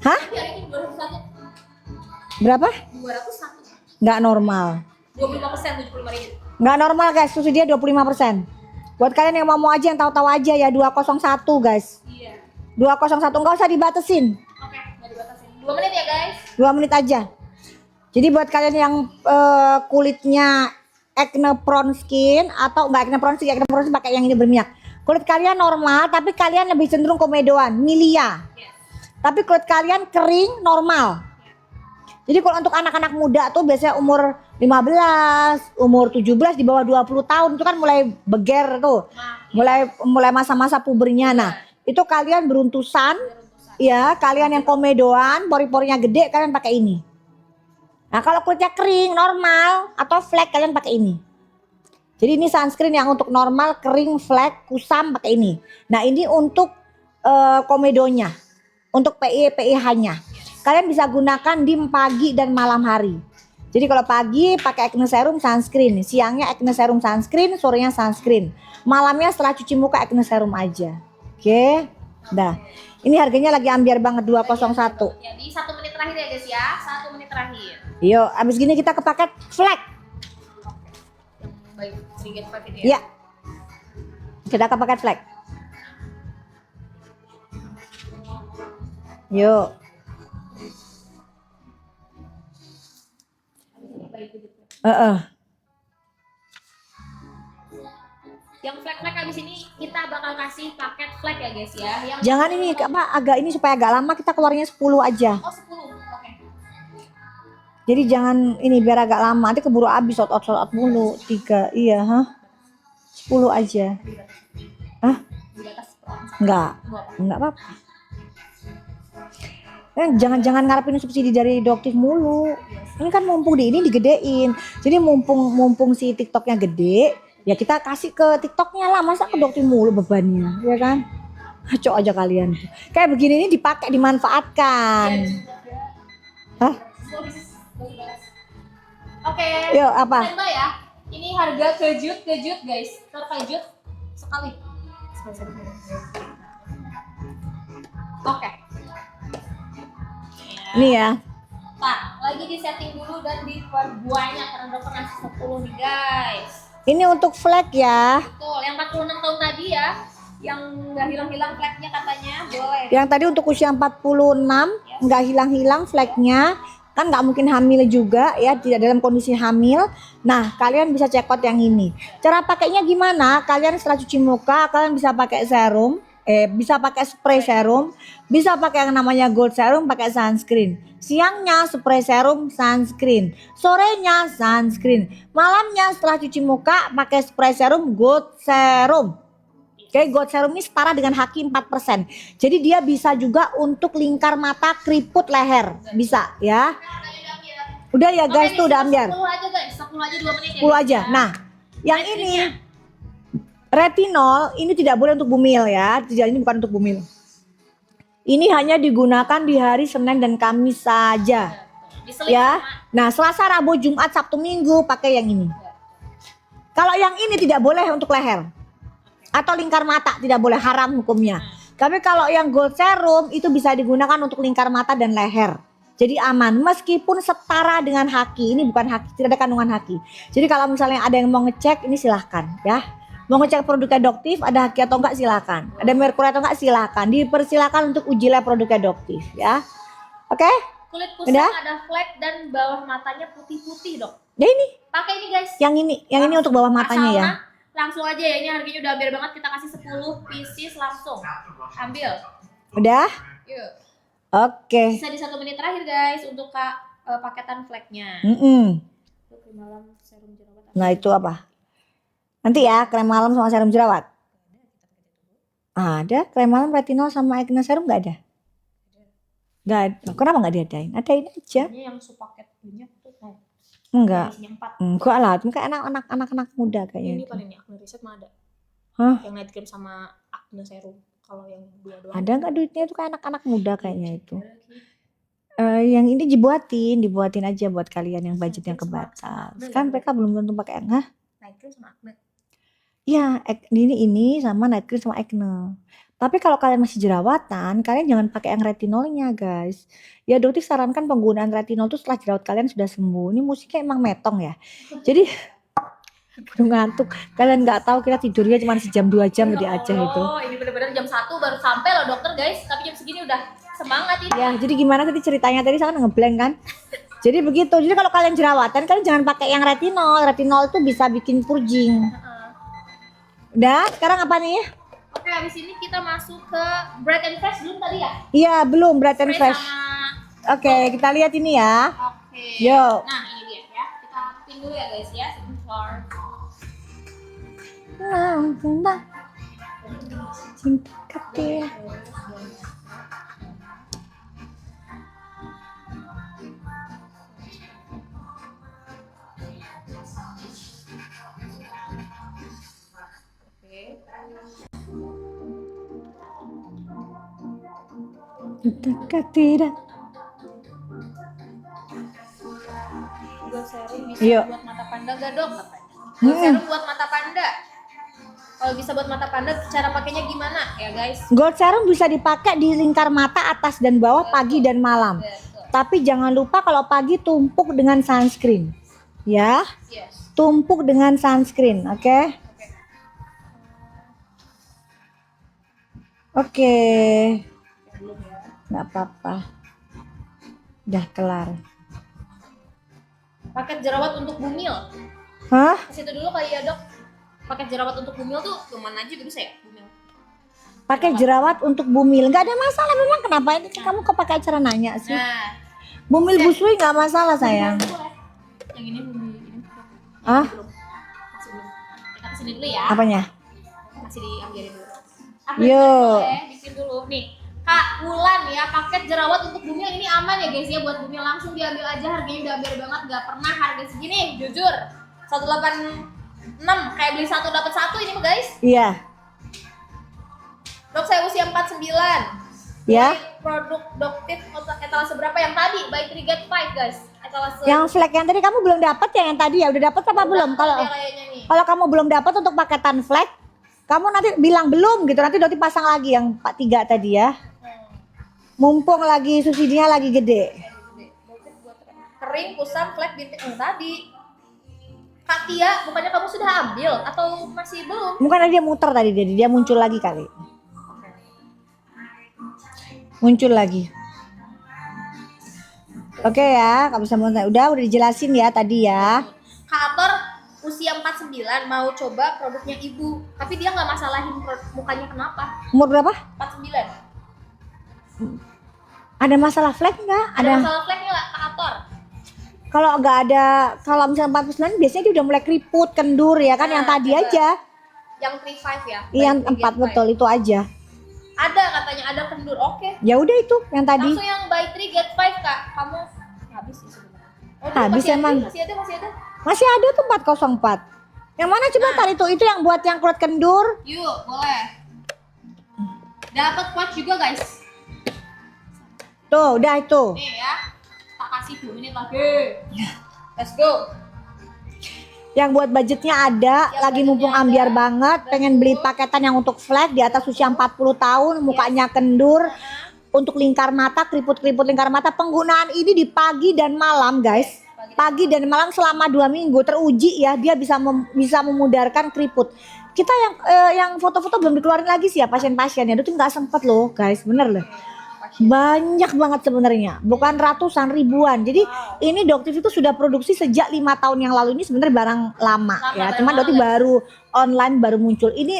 Hah? Hari ini 201. Berapa? 201. Nggak normal. 25% 75.000. Nggak normal guys, subsidinya 25%. Buat kalian yang mau aja, yang tahu-tahu aja ya, 201 guys. Iya. 201, nggak usah dibatasin. Oke, nggak dibatasin. 2 menit ya guys. 2 menit aja. Jadi buat kalian yang kulitnya acne prone skin atau enggak acne prone skin pakai yang ini berminyak. Kulit kalian normal tapi kalian lebih cenderung komedoan, milia. Yes. Tapi kulit kalian kering normal. Jadi kalau untuk anak-anak muda tuh biasanya umur 15, umur 17 di bawah 20 tahun itu kan mulai beger tuh. Mulai masa-masa pubernya. Nah, itu kalian beruntusan ya, kalian yang komedoan, pori-porinya gede kalian pakai ini. Nah, kalau kulitnya kering normal atau flek kalian pakai ini. Jadi ini sunscreen yang untuk normal, kering, flek, kusam pakai ini. Nah, ini untuk komedonya, untuk PIH-nya. Kalian bisa gunakan di pagi dan malam hari. Jadi kalau pagi pakai acne serum sunscreen, siangnya acne serum sunscreen, sorenya sunscreen. Malamnya setelah cuci muka acne serum aja. Oke. Dah. Ini harganya lagi ambiar banget 201. Jadi 1 menit terakhir ya guys ya. 1 menit terakhir. Yuk, abis gini kita ke paket flag. Yang baik sedikit pakai ini ya. Iya. Kita ke paket flag. Yuk. Yang flag habis ini kita bakal kasih paket flag ya guys ya. Yang Jangan ini apa agak ini supaya agak lama kita keluarnya 10 aja. Oh 10, oke. Jadi jangan ini biar agak lama nanti keburu habis sold out mulu. 3 iya, 10 aja. Hah? Di atas orang. Enggak apa-apa. Jangan ngarepin subsidi dari Doktif mulu. Ini kan mumpung di ini digedein. Jadi mumpung si TikToknya gede, ya kita kasih ke TikToknya lah. Masa ke Doktif mulu bebannya, ya kan? Ngaco aja kalian. Kayak begini ini dipakai, dimanfaatkan. Hah? Oke. Yuk, apa? Standby ya. Ini harga kejut guys. Terkejut sekali. Oke. Ini ya. Pak, lagi di setting dulu dan diperbanyak karena dokter ngasih 10 nih guys. Ini untuk flag ya. Betul, yang 46 tahun tadi ya. Yang nggak hilang-hilang flagnya katanya boleh. Yang tadi untuk usia 46 nggak hilang-hilang flagnya. Kan nggak mungkin hamil juga ya, tidak dalam kondisi hamil. Nah, kalian bisa check out yang ini. Cara pakainya gimana? Kalian setelah cuci muka, kalian bisa pakai serum, bisa pakai spray serum, bisa pakai yang namanya gold serum, pakai sunscreen. Siangnya spray serum, sunscreen. Sorenya sunscreen. Malamnya setelah cuci muka, pakai spray serum, gold serum. Oke, gold serum ini setara dengan Haki 4%. Jadi dia bisa juga untuk lingkar mata, keriput, leher. Bisa ya. Udah ya guys, tuh udah ambiar. 10 aja guys, 10 aja 2 menit ya. 10 aja. Nah, yang ini retinol ini tidak boleh untuk bumil ya. Tidak, ini bukan untuk bumil. Ini hanya digunakan di hari Senin dan Kamis saja. Ya. Nah, Selasa, Rabu, Jumat, Sabtu, Minggu pakai yang ini. Kalau yang ini tidak boleh untuk leher. Atau lingkar mata, tidak boleh, haram hukumnya. Tapi kalau yang gold serum itu bisa digunakan untuk lingkar mata dan leher. Jadi aman, meskipun setara dengan Haki. Ini bukan Haki, tidak ada kandungan Haki. Jadi kalau misalnya ada yang mau ngecek, ini silahkan ya. Mau ngecek produknya Doktif, ada Haki atau enggak silahkan. Ada merkuri atau enggak silahkan. Dipersilakan untuk uji lab produknya Doktif ya. Oke? Kulit kusam, Udah? ada flek dan bawah matanya putih-putih dok. Ya ini, Pakai ini guys. yang ini untuk bawah matanya ya. Asalna, langsung aja ya, ini harganya udah ambil banget, kita kasih 10 pieces langsung. Ambil. Udah? Yuk. Oke. Bisa di 1 menit terakhir guys untuk paketan flagnya. Untuk krim malam serum jerawat. Nah itu apa? Nanti ya krem malam sama serum jerawat. Ada krem malam, retinol sama acne serum nggak ada? Nggak ada. Kenapa nggak diadain? Adain aja. Ini yang sepaket banyak tuh kayak Enggak. isinya 4. Enggak lah. Itu kayak anak-anak muda kayaknya. Ini Itu. paling nih acne reset mah ada. Hah? Yang night cream sama acne serum. Kalau yang dua doang. Ada nggak duitnya itu kayak anak-anak muda kayaknya itu. Yang ini dibuatin aja buat kalian yang budgetnya kebatas. Kan mereka belum tentu pakai yang Night cream sama acne. ya ini sama night cream sama acne. Tapi kalau kalian masih jerawatan, kalian jangan pakai yang retinolnya guys. Ya Dokter sarankan penggunaan retinol tuh setelah jerawat kalian sudah sembuh. Ini musiknya emang metong ya. Jadi udah ngantuk. Kalian nggak tahu kita tidurnya cuma sejam 2 jam di Aceh itu. Oh, ini benar-benar jam 1 baru sampai loh dokter guys. Tapi jam segini udah semangat ini. Ya, jadi gimana tadi ceritanya tadi saya kan ngeblank kan? Jadi begitu. Jadi kalau kalian jerawatan, kalian jangan pakai yang retinol. Retinol itu bisa bikin purging. Udah, sekarang apa nih? Oke, habis ini kita masuk ke Bright and Fresh belum tadi ya? Iya, belum Bright and Spray Fresh. sama... Oke, kita lihat ini ya. Oke. Yo. Nah, ini dia ya. Kita pin dulu ya guys ya. Sebentar. Cinta kecil. Dekat tidak. Gold serum bisa Iya. buat mata panda gak dok? Gold serum buat mata panda. Kalau bisa buat mata panda, cara pakainya gimana ya guys? Gold serum bisa dipakai di lingkar mata atas dan bawah pagi dan malam. Betul. Tapi jangan lupa kalau pagi tumpuk dengan sunscreen. Ya, Yes. tumpuk dengan sunscreen, oke? Oke. Belum ya. Nggak apa-apa. Udah kelar. Paket jerawat untuk bumil. Hah? Ke situ dulu kali ya, Dok. Paket jerawat untuk bumil tuh kemana aja gitu saya? Bumil. Pakai jerawat untuk bumil. Nggak ada masalah memang, kenapa ini kamu kepakai acara nanya sih? Nah, Bumil busui nggak masalah sayang. yang ini bumil ini. Ah? Belum. Masih belum. Kita kesini dulu ya. Apanya? Masih diambilin dulu. Yuk. Bikin dulu nih. Kak Wulan ya, paket jerawat untuk bumil ini aman ya guys ya, buat bumil langsung diambil aja, harganya udah ambil banget, nggak pernah harga segini, jujur. 186 kayak beli satu dapat satu ini mah guys. Iya. Dok saya usia 49. Ya. Beli produk Doktif etalase berapa yang tadi? Buy 3 get 5 guys. Etalase. Yang flag yang tadi kamu belum dapat ya, yang tadi ya udah dapat apa belum? Kalau Ya, kayaknya nih. kalau kamu belum dapat untuk paketan flag, kamu nanti bilang belum gitu, nanti Doti pasang lagi yang 3 tadi ya. Mumpung lagi subsidinya lagi gede. Doktif buat kering, kusam, flat bintik tadi. Kak Tia, bukannya kamu sudah ambil atau masih belum? Mungkin dia muter tadi, dia muncul lagi kali. Muncul lagi. Oke ya, kamu bisa muter. Udah dijelasin ya tadi ya. Kak Ator usia 49 mau coba produknya ibu, tapi dia nggak masalahin mukanya kenapa? Umur berapa? 49. Ada masalah flag nggak? Ada Ada. masalah flek nggak Kak Ator? Kalau nggak ada, kalau misalnya 49 biasanya dia udah mulai keriput, kendur ya kan, Nah, yang tadi coba. aja. Yang 35 ya? Yang Buy 3 4 get 5. betul itu aja. Ada katanya ada kendur, oke. Ya udah itu yang tadi. Langsung yang buy 3 get 5 Kak, kamu habis sih sebenarnya. Oh, dia Habis masih emang. Ada, masih ada. Masih ada tuh 404. Yang mana coba Nah. tadi itu yang buat yang kulit kendur. Yuk, boleh. Dapat watch juga guys. Tuh, udah itu. Nih ya. Tak kasih 2 menit lagi. Let's go. Yang buat budgetnya ada, Yang lagi budgetnya mumpung ada. ambiar banget, pengen beli paketan yang untuk flag di atas usia 40 tahun, mukanya kendur, untuk lingkar mata, keriput-keriput lingkar mata. Penggunaan ini di pagi dan malam, guys. Pagi dan malam selama 2 minggu teruji ya, dia bisa memudarkan keriput. Kita yang foto-foto belum dikeluarin lagi sih ya pasien-pasiennya. Itu nggak sempet loh, guys, bener loh. Banyak banget sebenarnya, bukan ratusan, ribuan. Jadi ini Doktif itu sudah produksi sejak 5 tahun yang lalu. Ini sebenarnya barang lama ya, barang cuman lama, Doktif guys. baru online baru muncul. Ini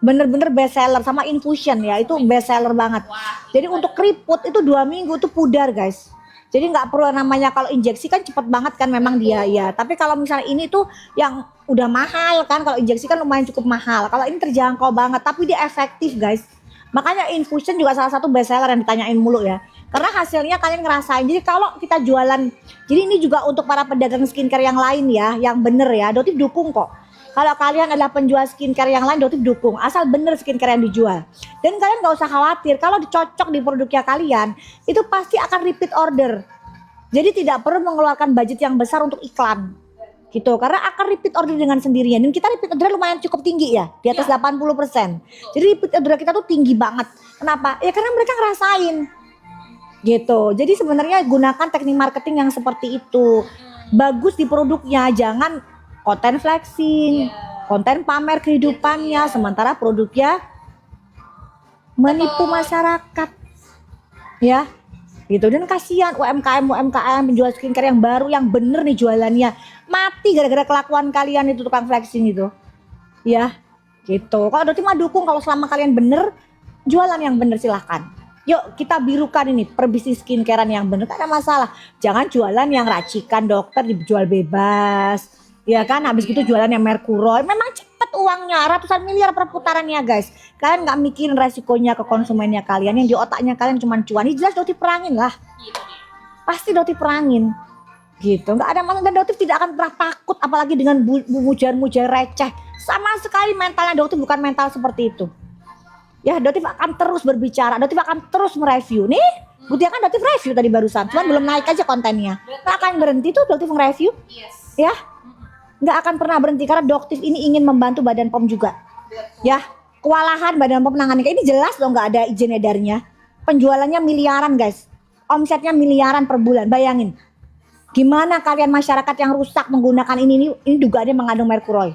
bener-bener best seller, sama infusion ya, itu best seller banget. Wah, Jadi untuk keriput itu 2 minggu tuh pudar guys. Jadi nggak perlu namanya, kalau injeksi kan cepet banget kan memang dia ya. Tapi kalau misalnya ini tuh yang udah mahal kan, kalau injeksi kan lumayan cukup mahal. Kalau ini terjangkau banget, tapi dia efektif guys. Makanya infusion juga salah satu best seller yang ditanyain mulu ya. Karena hasilnya kalian ngerasain. Jadi kalau kita jualan, jadi ini juga untuk para pedagang skincare yang lain ya, yang bener ya, Doktif dukung kok. Kalau kalian adalah penjual skincare yang lain, Doktif dukung. Asal bener skincare yang dijual. Dan kalian gak usah khawatir, kalau dicocok di produknya kalian, itu pasti akan repeat order. Jadi tidak perlu mengeluarkan budget yang besar untuk iklan. Gitu, karena akan repeat order dengan sendirinya. Dan kita repeat order lumayan cukup tinggi ya, di atas 80%. Jadi repeat order kita tuh tinggi banget. Kenapa? Ya karena mereka ngerasain. Gitu. Jadi sebenarnya gunakan teknik marketing yang seperti itu. Bagus di produknya, jangan konten flexing, konten pamer kehidupannya, sementara produknya menipu masyarakat. Ya. Gitu. Dan kasihan UMKM penjual skincare yang baru, yang bener nih jualannya, mati gara-gara kelakuan kalian itu, tukang flexing itu ya. Gitu. Kalau Doktif mah dukung, kalau selama kalian bener jualan yang bener silahkan. Yuk kita birukan ini perbisnis skincarean yang bener, gak ada masalah. Jangan jualan yang racikan dokter dijual bebas ya kan, habis gitu jualan yang Merkuroy. Memang cepet uangnya, ratusan miliar per putarannya guys. Kalian gak mikirin resikonya ke konsumennya kalian, yang di otaknya kalian cuma cuan. Ini jelas Doktif perangin lah, gitu deh. pasti Doktif perangin gitu, nggak ada masalah. Dan Doktif tidak akan pernah takut apalagi dengan mujar-mujar receh. Sama sekali mentalnya Doktif bukan mental seperti itu ya. Doktif akan terus berbicara, Doktif akan terus mereview. Nih buktinya kan Doktif review tadi barusan, cuman belum naik aja kontennya. Nggak akan berhenti tuh Doktif nge-review Yes. ya, nggak akan pernah berhenti karena Doktif ini ingin membantu Badan POM juga ya. Kewalahan Badan POM menangani ini jelas dong, nggak ada izin edarnya. Penjualannya miliaran guys, Omsetnya miliaran per bulan. Bayangin. Gimana kalian masyarakat yang rusak menggunakan ini juga ada mengandung merkuri.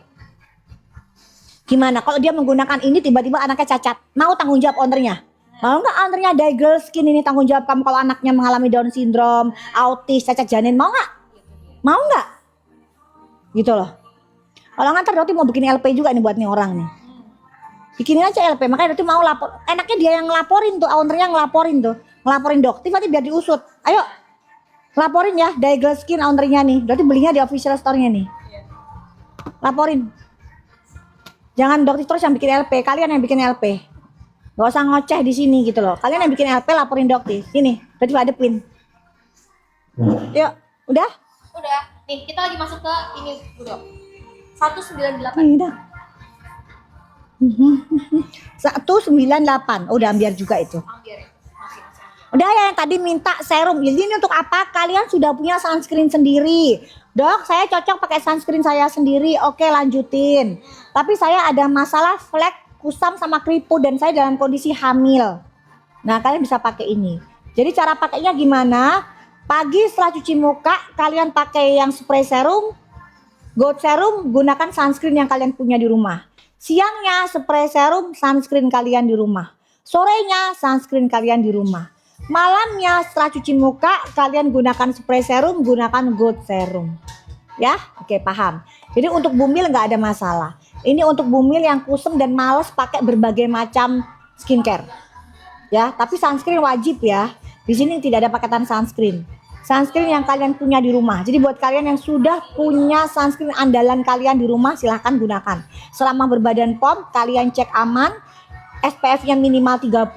Gimana kalau dia menggunakan ini tiba-tiba anaknya cacat? Mau tanggung jawab ownernya? Mau nggak ownernya Daigel Skin ini tanggung jawab kamu kalau anaknya mengalami Down syndrome, autis, cacat janin? Mau nggak? Mau nggak? Gitu loh. Kalau nggak Dokti mau bikin LP juga nih buat nih orang nih. Bikinin aja LP, makanya Dokti mau lapor. Enaknya dia yang ngelaporin tuh, ownernya ngelaporin tuh. Ngelaporin Dokti nanti biar diusut. Ayo, laporin ya Daigel Skin ownernya nih. Dokti belinya di official store-nya nih. Laporin. Jangan Dokti terus yang bikin LP, kalian yang bikin LP. Gak usah ngoceh di sini gitu loh. Kalian yang bikin LP laporin Dokti. Sini, Dokti hadepin. Yuk, udah? Udah. Nih, kita lagi masuk ke ini, Bu Dok. 198. Ini udah. 198. Udah ambil juga itu. Ambil ya. Masih ambil. Udah ya yang tadi minta serum. Jadi ini untuk apa? Kalian sudah punya sunscreen sendiri. Dok, saya cocok pakai sunscreen saya sendiri. Oke, lanjutin. Tapi saya ada masalah flek, kusam sama keriput dan saya dalam kondisi hamil. Nah, kalian bisa pakai ini. Jadi cara pakainya gimana? Pagi setelah cuci muka, kalian pakai yang spray serum, gold serum, gunakan sunscreen yang kalian punya di rumah. Siangnya spray serum, sunscreen kalian di rumah. Sorenya sunscreen kalian di rumah. Malamnya setelah cuci muka, kalian gunakan spray serum, gunakan gold serum. Ya, oke paham. Jadi untuk bumil nggak ada masalah. Ini untuk bumil yang kusem dan males pakai berbagai macam skincare. Ya, tapi sunscreen wajib ya. Di sini tidak ada paketan sunscreen. Sunscreen yang kalian punya di rumah. Jadi buat kalian yang sudah punya sunscreen andalan kalian di rumah, silahkan gunakan. Selama berbadan POM, kalian cek aman. SPF-nya minimal 30,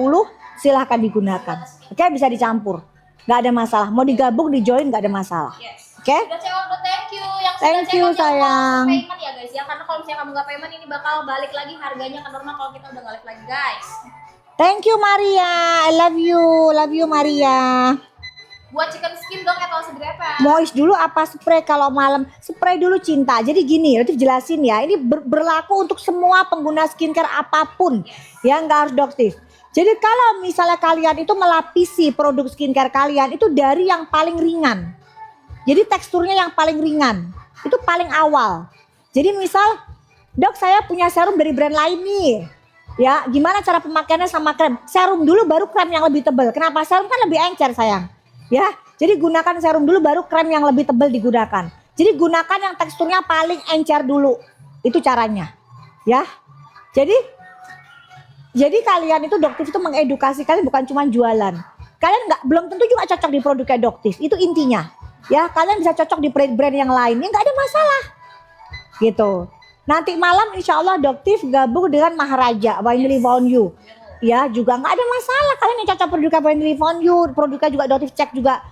silahkan digunakan. Oke, bisa dicampur. Nggak ada masalah. Mau digabung, dijoin nggak ada masalah. Yes. Oke? Sudah cewek, udah thank you. Yang Thank sudah you, cewek jangan sayang. lupa payment ya guys ya. Karena kalau misalnya kamu nggak payment ini bakal balik lagi harganya ke normal kalau kita udah nggak live lagi guys. Thank you Maria. I love you. Love you Maria. Buat chicken skin dong atau seberapa? Moist dulu apa spray kalau malam? Spray dulu cinta. Jadi gini, Latif jelasin ya. Ini berlaku untuk semua pengguna skincare apapun. Ya nggak harus Doktif. Jadi kalau misalnya kalian itu melapisi produk skincare kalian itu dari yang paling ringan. Jadi teksturnya yang paling ringan. Itu paling awal. Jadi misal, Dok saya punya serum dari brand lain nih. Ya, gimana cara pemakaiannya sama krem? Serum dulu baru krem yang lebih tebal. Kenapa? Serum kan lebih encer sayang. Ya, jadi gunakan serum dulu baru krem yang lebih tebal digunakan. Jadi gunakan yang teksturnya paling encer dulu. Itu caranya. Ya. Jadi kalian itu Doktif itu mengedukasi kalian bukan cuma jualan. Kalian belum tentu juga cocok di produknya Doktif. Itu intinya. Ya, kalian bisa cocok di brand-brand yang lain. Ya nggak ada masalah. Gitu. Nanti malam insya Allah Doktif gabung dengan Maharaja Finally Found You. Ya juga nggak ada masalah. Kalian yang cocok produknya Finally Found You. Produknya juga Doktif cek juga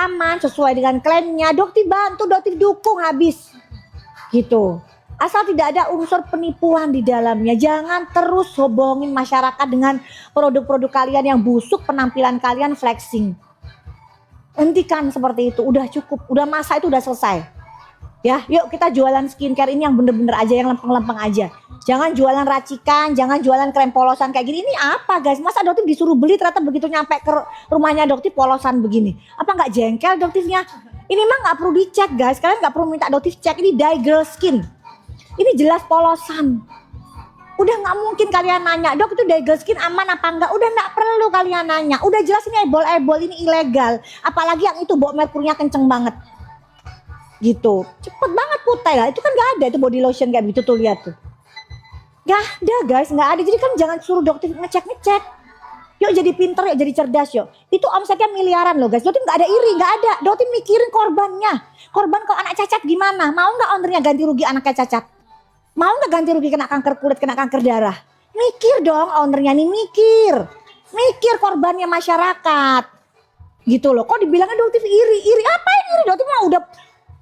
aman sesuai dengan klaimnya. Doktif bantu, Doktif dukung habis. Gitu. Asal tidak ada unsur penipuan di dalamnya. Jangan terus bohongin masyarakat dengan produk-produk kalian yang busuk, penampilan kalian flexing. Hentikan seperti itu. Udah cukup. Udah masa itu udah selesai. Ya, yuk kita jualan skincare ini yang bener-bener aja, yang lempeng-lempeng aja. Jangan jualan racikan, jangan jualan krem polosan kayak gini. Ini apa guys? Masa Doktif disuruh beli ternyata begitu nyampe ke rumahnya Doktif polosan begini. Apa nggak jengkel Doktifnya? Ini mah nggak perlu dicek guys. Kalian nggak perlu minta Doktif cek. Ini Daigel Skin. Ini jelas polosan. Udah nggak mungkin kalian nanya, Dok itu Daigel Skin aman apa enggak? Udah nggak perlu kalian nanya. Udah jelas ini ebol-ebol, ini ilegal. Apalagi yang itu bawa merkurinya kenceng banget. Gitu. Cepet banget putih lah. Itu kan nggak ada itu body lotion kayak gitu tuh, lihat tuh. Nggak ada guys, nggak ada. Jadi kan jangan suruh Doktif ngecek-ngecek. Yuk jadi pinter, yuk jadi cerdas yuk. Itu omsetnya miliaran loh guys. Doktif nggak ada iri, nggak ada. Doktif mikirin korbannya. Korban kalau anak cacat gimana? Mau nggak ownernya ganti rugi anaknya cacat? Mau nggak ganti rugi kena kanker kulit, kena kanker darah? Mikir dong ownernya nih, mikir. Mikir korbannya masyarakat. Gitu loh. Kok dibilangnya Doktif iri? Iri apa yang iri? Doktif mah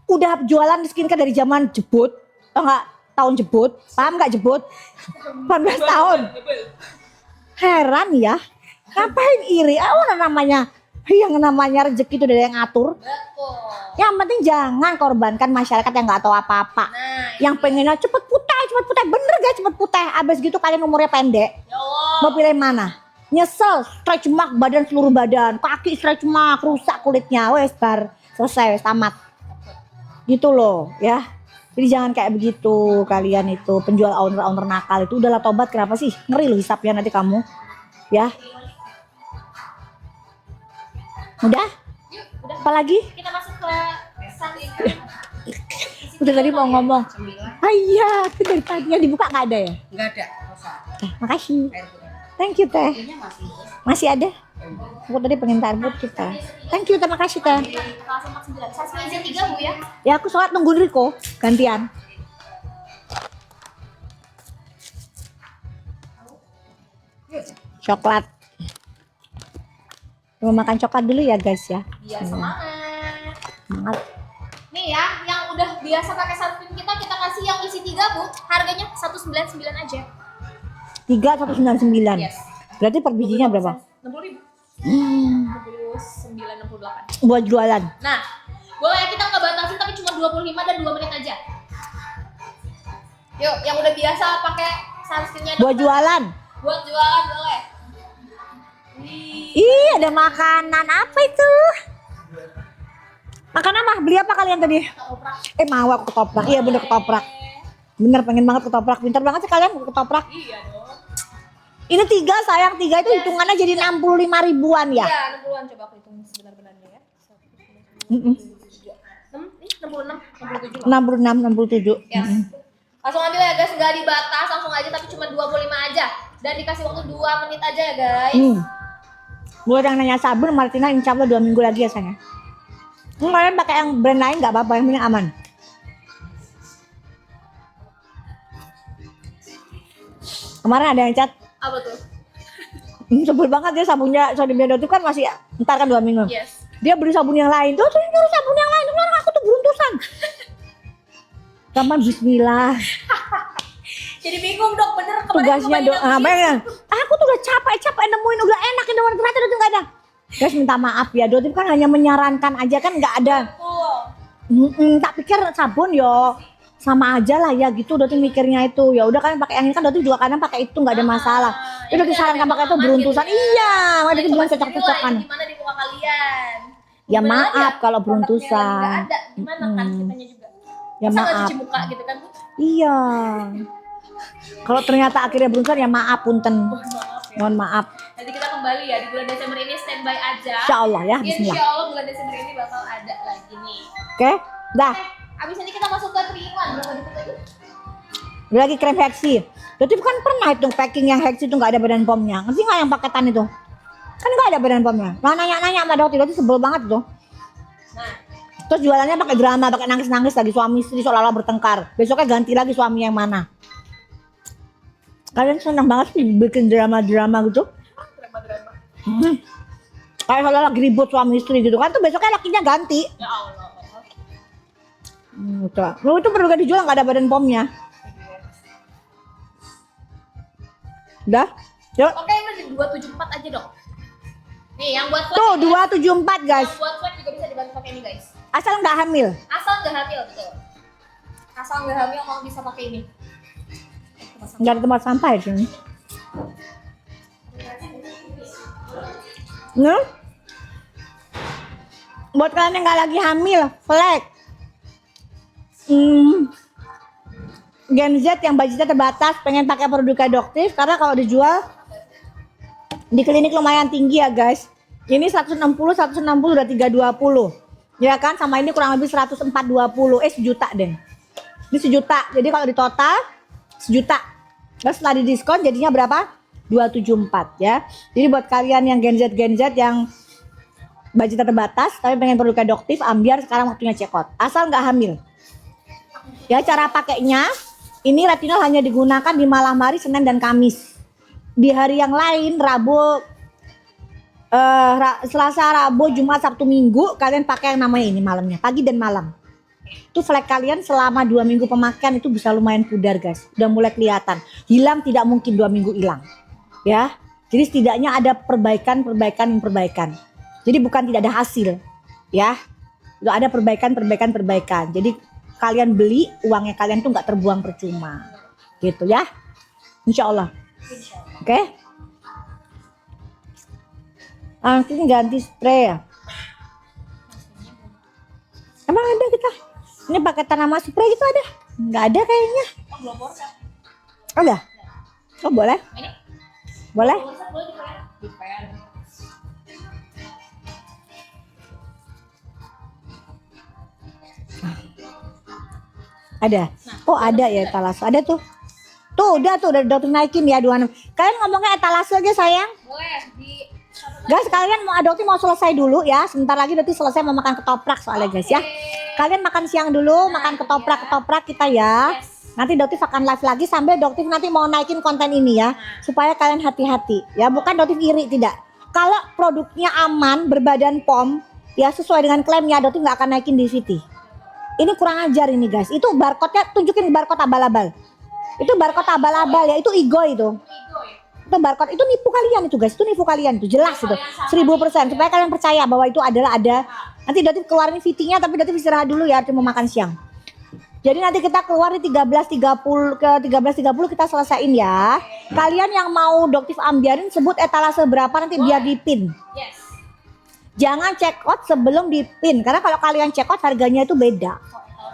udah jualan skincare dari zaman jebut. Enggak, tahun jebut. Paham nggak jebut? 18 tahun. Heran ya. Ngapain iri? Yang namanya rezeki itu udah ada yang ngatur. Betul. Yang penting jangan korbankan masyarakat yang nggak tahu apa-apa. Nah, Yang pengennya cepet putih. Bener gak cepet putih? Abis gitu kalian umurnya pendek. ya Allah. Mau pilih mana? Nyesel, stretch mark badan seluruh badan, kaki stretch mark, rusak kulitnya, wes bar, selesai, wes tamat. Gitu loh, ya. Jadi jangan kayak begitu kalian itu penjual owner-owner nakal itu udahlah tobat kenapa sih? Ngeri loh hisapnya nanti kamu. Ya. Udah? Yuk, udah. Apalagi? Kita masuk ke Sunday. Udah tadi mau ngomong. 9 Ah iya, itu dari tadi yang dibuka nggak ada ya? nggak ada rasa Makasih. air putih. Thank you teh. Ini masih Masih ada? Aku tadi pengen tarbut kita. Thank you, terima kasih teh. Kelas 49. Saya izin 3 Bu ya. Ya aku sholat nungguin Riko gantian. Coklat. Mau makan coklat dulu ya guys ya. Biar semangat. Semangat. Nih ya, yang udah biasa pakai sunscreen kita kasih yang isi 3 Bu. Harganya 199 aja. 3,199. Yes. Berarti per bijinya berapa? 60.000. Hmm, 69,68. buat jualan. Nah, boleh kita nggak batasin tapi cuma 25 dan 2 menit aja. Yuk, yang udah biasa pakai sunscreennya Buat jualan. Buat jualan boleh. Ih, ada makanan apa itu? Makanan apa? Beli apa kalian tadi? Ketoprak. Mau aku ketoprak. Iya bener ketoprak. Bener pengen banget ketoprak. Pintar banget sih kalian ketoprak. Iya dong. Ini 3 sayang 3 itu hitungannya jadi 65 ribuan ya. Iya, 60-an coba aku hitung sebenar-benarnya ya. 66, 67 lah. 66 67. Yes. Langsung ambil ya guys, nggak dibatas, langsung aja tapi cuma 25 aja. Dan dikasih waktu 2 menit aja ya guys. Buat yang nanya sabun Martina insya Allah 2 minggu lagi ya sayang. Kalian pakai yang brand lain nggak apa-apa, yang penting aman. Kemarin ada yang chat, Apa tuh? sebel banget dia sabunnya Dotif kan masih ntar kan 2 minggu. Yes. Dia beli sabun yang lain, tuh nyuruh sabun yang lain, kemarin aku tuh beruntusan. Kapan bismillah. Jadi bingung dok, bener kemarin Tugasnya nyobain yang bayangin. Aku tuh udah capek nemuin udah enak ternyata Dotif nggak ada. Guys minta maaf ya, Dotif kan hanya menyarankan aja kan nggak ada. Betul. Tak pikir sabun yo sama aja lah ya gitu. Dotif mikirnya itu ya udah kan pakai yang ini kan Dotif juga kadang pakai itu nggak ada masalah. Itu Dotif sarankan pakai itu beruntusan. Iya, makanya Dotif bilang cocok-cocokan. Gimana di muka kalian? Ya Bener maaf aja, kalau produknya beruntusan. lagi nggak ada, gimana kan kitanya juga. Ya Masa nggak maaf. cuci muka gitu kan Bu? Iya. Kalau ternyata akhirnya beruntusan ya maaf punten. Maaf ya. Mohon maaf. Nanti kita kembali ya di bulan Desember ini, standby aja. Insya Allah ya, Insya bismillah. Allah bulan Desember ini bakal ada lagi nih. Oke, dah. Abis ini kita masuk ke 3-in-1, berapa gitu tadi? Ada lagi krem Hexi. Dotif kan pernah itu packing yang Hexi itu nggak ada badan pomnya. Ngerti nggak yang paketan itu? Kan nggak ada badan pomnya. Nah nanya-nanya sama Dotif sebel banget tuh. Nah, Terus jualannya pakai drama, pakai nangis-nangis lagi suami istri seolah-olah bertengkar. Besoknya ganti lagi suami yang mana. Kalian senang banget sih bikin drama-drama gitu. drama-drama. Kayak seolah lagi ribut suami istri gitu kan tuh besoknya lakinya ganti. Ya Allah. Lu itu perlu dijual nggak ada badan pomnya. Udah? Yuk. Oke, ini 274 aja dong. Nih, yang buat flag. Tuh ya, 274 guys. Yang buat flag juga bisa dibantu pakai ini guys. Asal nggak hamil. Asal nggak hamil, betul. Asal nggak hamil kamu bisa pakai ini. Nggak ada tempat sampah di sini. Nah, buat kalian yang nggak lagi hamil, flag. Gen Z yang budgetnya terbatas, pengen pakai produk Doktif karena kalau dijual di klinik lumayan tinggi ya guys. Ini 160 udah 320. Ya kan sama ini kurang lebih 10420. Sejuta deh. Ini sejuta. Jadi kalau di total sejuta. Terus setelah di diskon jadinya berapa? 274 ya. Jadi buat kalian yang Gen Z yang budgetnya terbatas tapi pengen produk Doktif, ambiar sekarang waktunya check out. Asal nggak hamil. Ya cara pakainya ini retinol hanya digunakan di malam hari Senin dan Kamis. Di hari yang lain Rabu, Selasa, Rabu, Jumat, Sabtu, Minggu kalian pakai yang namanya ini malamnya, pagi dan malam. Itu flek kalian selama 2 minggu pemakaian itu bisa lumayan pudar guys. Udah mulai kelihatan. Hilang tidak mungkin 2 minggu hilang. Ya. Jadi setidaknya ada perbaikan. Jadi bukan tidak ada hasil. Ya. Itu ada perbaikan. Jadi kalian beli, uangnya kalian tuh nggak terbuang percuma. Gitu ya. Insya Allah. Oke. Nanti ganti spray ya. Emang ada kita? Ini pakai tanaman spray gitu ada? Nggak ada kayaknya. Oh, belum bosan. Ada? Oh boleh? Ini? Boleh? Bosan boleh dipen. Ada. Oh ada ya etalase. Ada tuh. Tuh udah dokter naikin ya 26. Kalian ngomongnya etalase aja sayang. Boleh di Guys kalian mau adopsi mau selesai dulu ya. Sebentar lagi nanti selesai mau makan ketoprak soalnya guys ya. Kalian makan siang dulu, makan ketoprak kita ya. Nanti Doktif akan live lagi sambil Doktif nanti mau naikin konten ini ya. Supaya kalian hati-hati ya. Bukan Doktif iri tidak. Kalau produknya aman, berbadan POM ya sesuai dengan klaimnya Doktif nggak akan naikin di City. Ini kurang ajar ini guys. Itu barcode-nya tunjukin barcode abal-abal. Itu barcode abal-abal ya. Itu ego itu. Itu barcode itu nipu kalian itu guys. Itu nipu kalian itu jelas itu. 1000% supaya kalian percaya bahwa itu adalah ada. Nanti Doktif keluarin VT-nya tapi Doktif istirahat dulu ya. Mau makan siang. Jadi nanti kita keluar di 13.30 ke 13.30 kita selesaiin ya. Kalian yang mau Doktif ambiarin sebut etalase berapa nanti biar dipin. Yes. Jangan check out sebelum dipin karena kalau kalian check out harganya itu beda.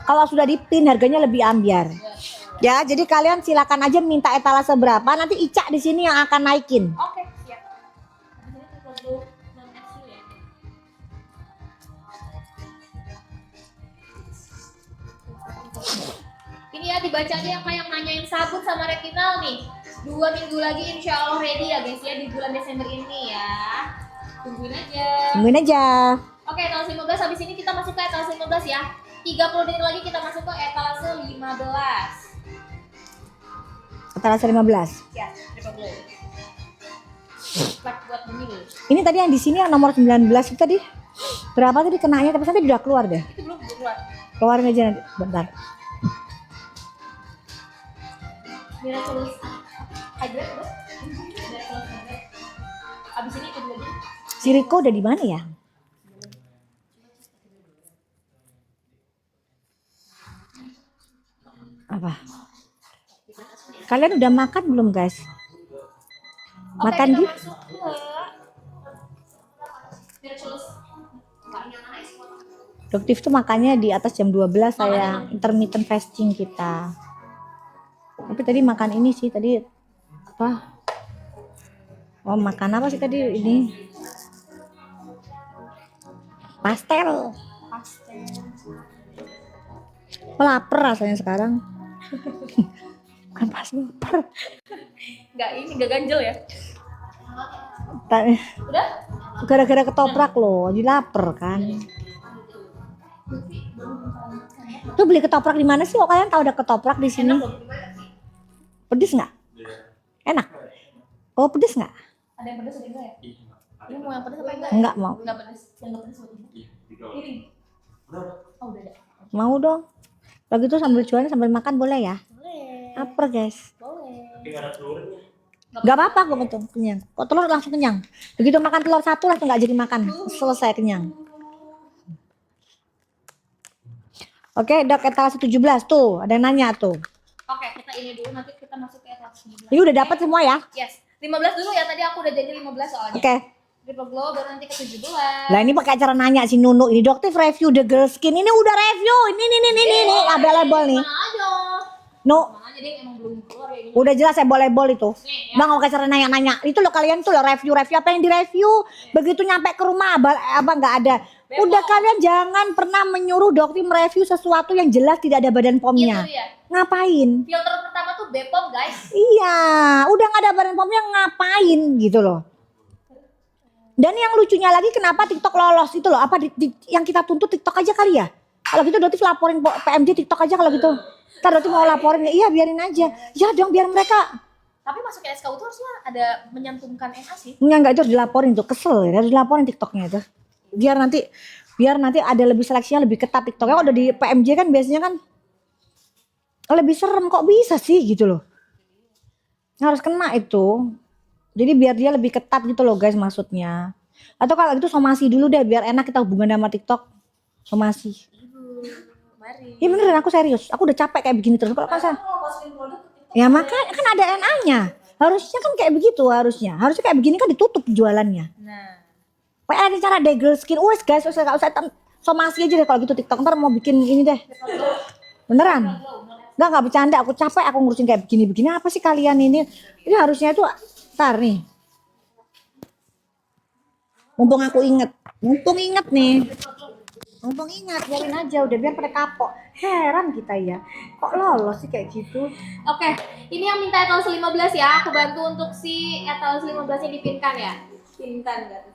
Kalau sudah dipin harganya lebih ambiar. Ya, jadi kalian silakan aja minta etalase berapa nanti Ica di sini yang akan naikin. Oke, siap. Habis ini kita dulu non-eksil ya. Ini ya dibaca aja yang kayak nanyain sabun sama retinal nih. 2 minggu lagi insya Allah ready ya guys ya di bulan Desember ini ya. Tungguin aja. Tungguin aja. Oke, etalase 15 habis ini kita masuk ke etalase 15 ya. 30 detik lagi kita masuk ke etalase 15. Etalase 15. Ya, triple glow. Flag buat memilih. Ini tadi yang di sini yang nomor 19 itu tadi berapa tadi kenanya tapi nanti udah keluar deh. Itu belum keluar. Keluarin aja nanti bentar. Miraculous Hydrate udah? Miraculous Hydrate. Abis ini itu dulu aja. Si Riko udah di mana ya? Apa? Kalian udah makan belum guys? Makan Oke, di? kita masuk ke Miraculous. Doktif tuh makannya di atas jam 12 saya intermittent fasting kita. Tapi tadi makan ini sih tadi apa? Oh makan apa sih tadi ini? Pastel. Oh, lapar rasanya sekarang. Bukan pas lapar. Nggak ganjel ya? Udah? Gara-gara ketoprak loh, jadi lapar kan. Tuh beli ketoprak di mana sih? Kok kalian tahu ada ketoprak di sini? Pedes nggak? Enak. Oh pedes nggak? Ada yang pedas ada yang enggak ya? Ini mau yang pedas apa enggak? Enggak mau. Enggak pedas. Yang enggak pedas buat ini. Oh udah ada. Mau dong. Kalau gitu sambil jualan sambil makan boleh ya? Boleh. Lapar guys. Boleh. Gak apa-apa kok betul kenyang. Kok telur langsung kenyang. Begitu makan telur satu langsung nggak jadi makan. Selesai kenyang. Oke dok etalase 17 tuh. Ada yang nanya tuh. Oke, kita ini dulu nanti kita masuk ke etalase 19. Ini udah dapat semua ya? Yes. 15 dulu ya, tadi aku udah janji 15 soalnya. Oke. Triple glow baru nanti ke 17. Lah ini pakai cara nanya si Nunu ini Doktif review the girl skin ini udah review ini available nih. Mana aja? No Mana aja deh emang belum keluar ya ini. udah jelas ya boleh itu. Nih, ya. Bang pakai cara nanya-nanya itu loh kalian tuh loh review apa yang direview begitu nyampe ke rumah apa nggak ada. Bemo. Udah kalian jangan pernah menyuruh Doktif mereview sesuatu yang jelas tidak ada badan pomnya. Itu ya. Ngapain? Filter pertama tuh Bepom guys. Iya, udah nggak ada badan pomnya ngapain gitu loh. Dan yang lucunya lagi kenapa TikTok lolos itu loh? Apa yang kita tuntut TikTok aja kali ya? Kalau gitu Doktif laporin PMJ TikTok aja kalau gitu. Ntar Doktif mau laporin iya biarin aja. Ya dong biar mereka. Tapi masuknya SKU tuh harusnya ada menyantumkan NA sih. Enggak itu harus dilaporin tuh kesel ya harus dilaporin TikToknya itu. Biar nanti ada lebih seleksinya lebih ketat TikToknya. Kalau udah di PMJ kan biasanya kan lebih serem kok bisa sih gitu loh. Harus kena itu. Jadi biar dia lebih ketat gitu loh guys maksudnya. Atau kalau gitu somasi dulu deh biar enak kita hubungan sama TikTok. Somasi. Mari. Iya beneran aku serius. Aku udah capek kayak begini terus. Kalau masa ya makanya kan ada NA-nya. Harusnya kan kayak begitu harusnya. Harusnya kayak begini kan ditutup jualannya. Nah. Pokoknya ada cara deh girl skin. Wes guys, usah gak usah somasi aja deh kalau gitu TikTok. Ntar mau bikin ini deh. Beneran. Enggak bercanda. Aku capek aku ngurusin kayak begini-begini. Apa sih kalian ini? Ini harusnya itu ntar nih. Mumpung aku inget. Mumpung inget nih. Mumpung ingat, biarin aja udah biar pada kapok. Heran kita ya. Kok lolos sih kayak gitu? Oke, ini yang minta etalase 15 ya. Aku bantu untuk si etalase 15 nya dipinkan ya. Pinkan enggak?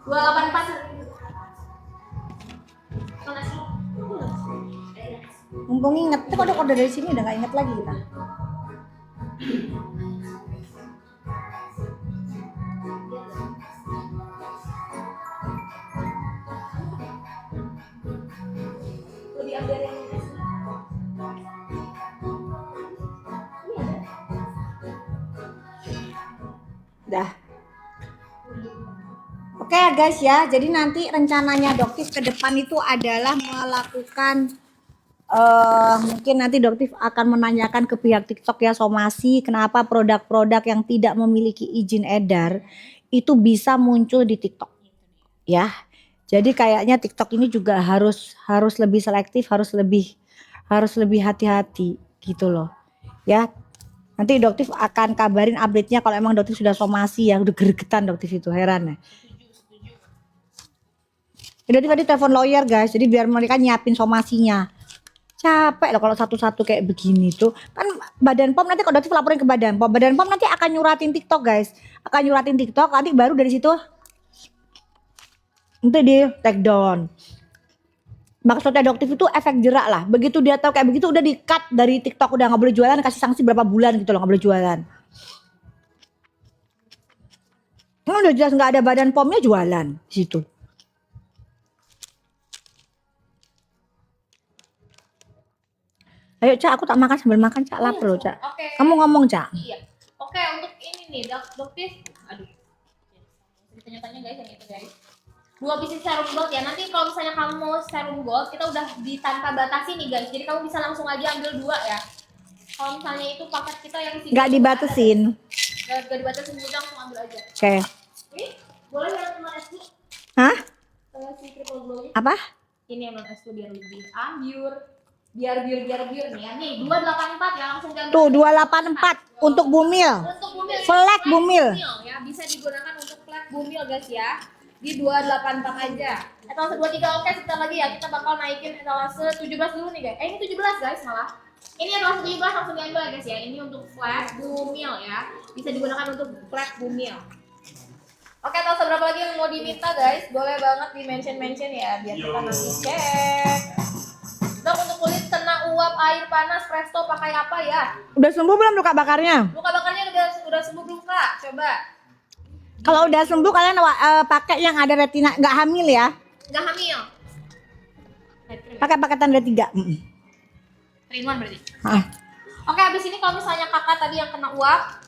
284. Mana sih? Mumpung inget. Tapi kok udah dari sini udah gak inget lagi kita. Lebih ambil yang ini. Dah. Oke ya guys ya. Jadi nanti rencananya Doktif ke depan itu adalah melakukan mungkin nanti Doktif akan menanyakan ke pihak TikTok ya somasi kenapa produk-produk yang tidak memiliki izin edar itu bisa muncul di TikTok. Ya. Jadi kayaknya TikTok ini juga harus lebih selektif, harus lebih hati-hati gitu loh. Ya. Nanti Doktif akan kabarin update-nya kalau emang Doktif sudah somasi ya, udah gregetan Doktif itu, heran ya. Doktif tadi telepon lawyer guys, jadi biar mereka nyiapin somasinya. Capek loh kalau satu-satu kayak begini tuh. Kan Badan POM nanti kalau Doktif laporin ke Badan POM. Badan POM nanti akan nyuratin TikTok guys. Akan nyuratin TikTok, nanti baru dari situ nanti di take down. Maksudnya Doktif itu efek jerak lah. Begitu dia tahu kayak begitu udah di cut dari TikTok, udah nggak boleh jualan, kasih sanksi berapa bulan gitu loh, nggak boleh jualan. Udah jelas nggak ada Badan POM-nya jualan di situ. Ayo Cak, aku tak makan sambil makan Cak, lapar loh Cak. Oke. Kamu ngomong Cak. Iya. Oke, untuk ini nih, Doktif. Aduh. Tanya-tanya guys yang itu guys. 2 biji serum gold ya. Nanti kalau misalnya kamu mau serum gold, kita udah tanpa batasi nih guys. Jadi kamu bisa langsung aja ambil 2 ya. Kalau misalnya itu paket kita yang isi Nggak dibatasin. Nggak dibatasin, udah langsung ambil aja. Oke. Ini boleh yang non es bu? Hah? Si triple glow nya. Apa? Ini yang non es biar lebih ambiur. Biar nih ya. Nih 284 ya, langsung diambil. Tuh 284 untuk bumil. Untuk bumil. Flek bumil. Ya, bisa digunakan untuk flek bumil guys ya. Di 284 aja. Etalase 23 oke, sebentar lagi ya kita bakal naikin etalase 17 dulu nih guys. Ini 17 guys malah. Ini etalase 17 langsung diambil ya guys ya. Ini untuk flek bumil ya. Bisa digunakan untuk flek bumil. Oke, etalase berapa lagi yang mau diminta guys? Boleh banget di mention ya biar kita nanti cek. Dok, untuk kulit kena uap air panas presto pakai apa ya? Udah sembuh belum luka bakarnya? Luka bakarnya udah sembuh belum Kak? Coba. Kalau udah sembuh kalian pakai yang ada retina, nggak hamil ya? Nggak hamil. Pakai paketan D3. 3-in-1 berarti. Ah. Oke, habis ini kalau misalnya kakak tadi yang kena uap,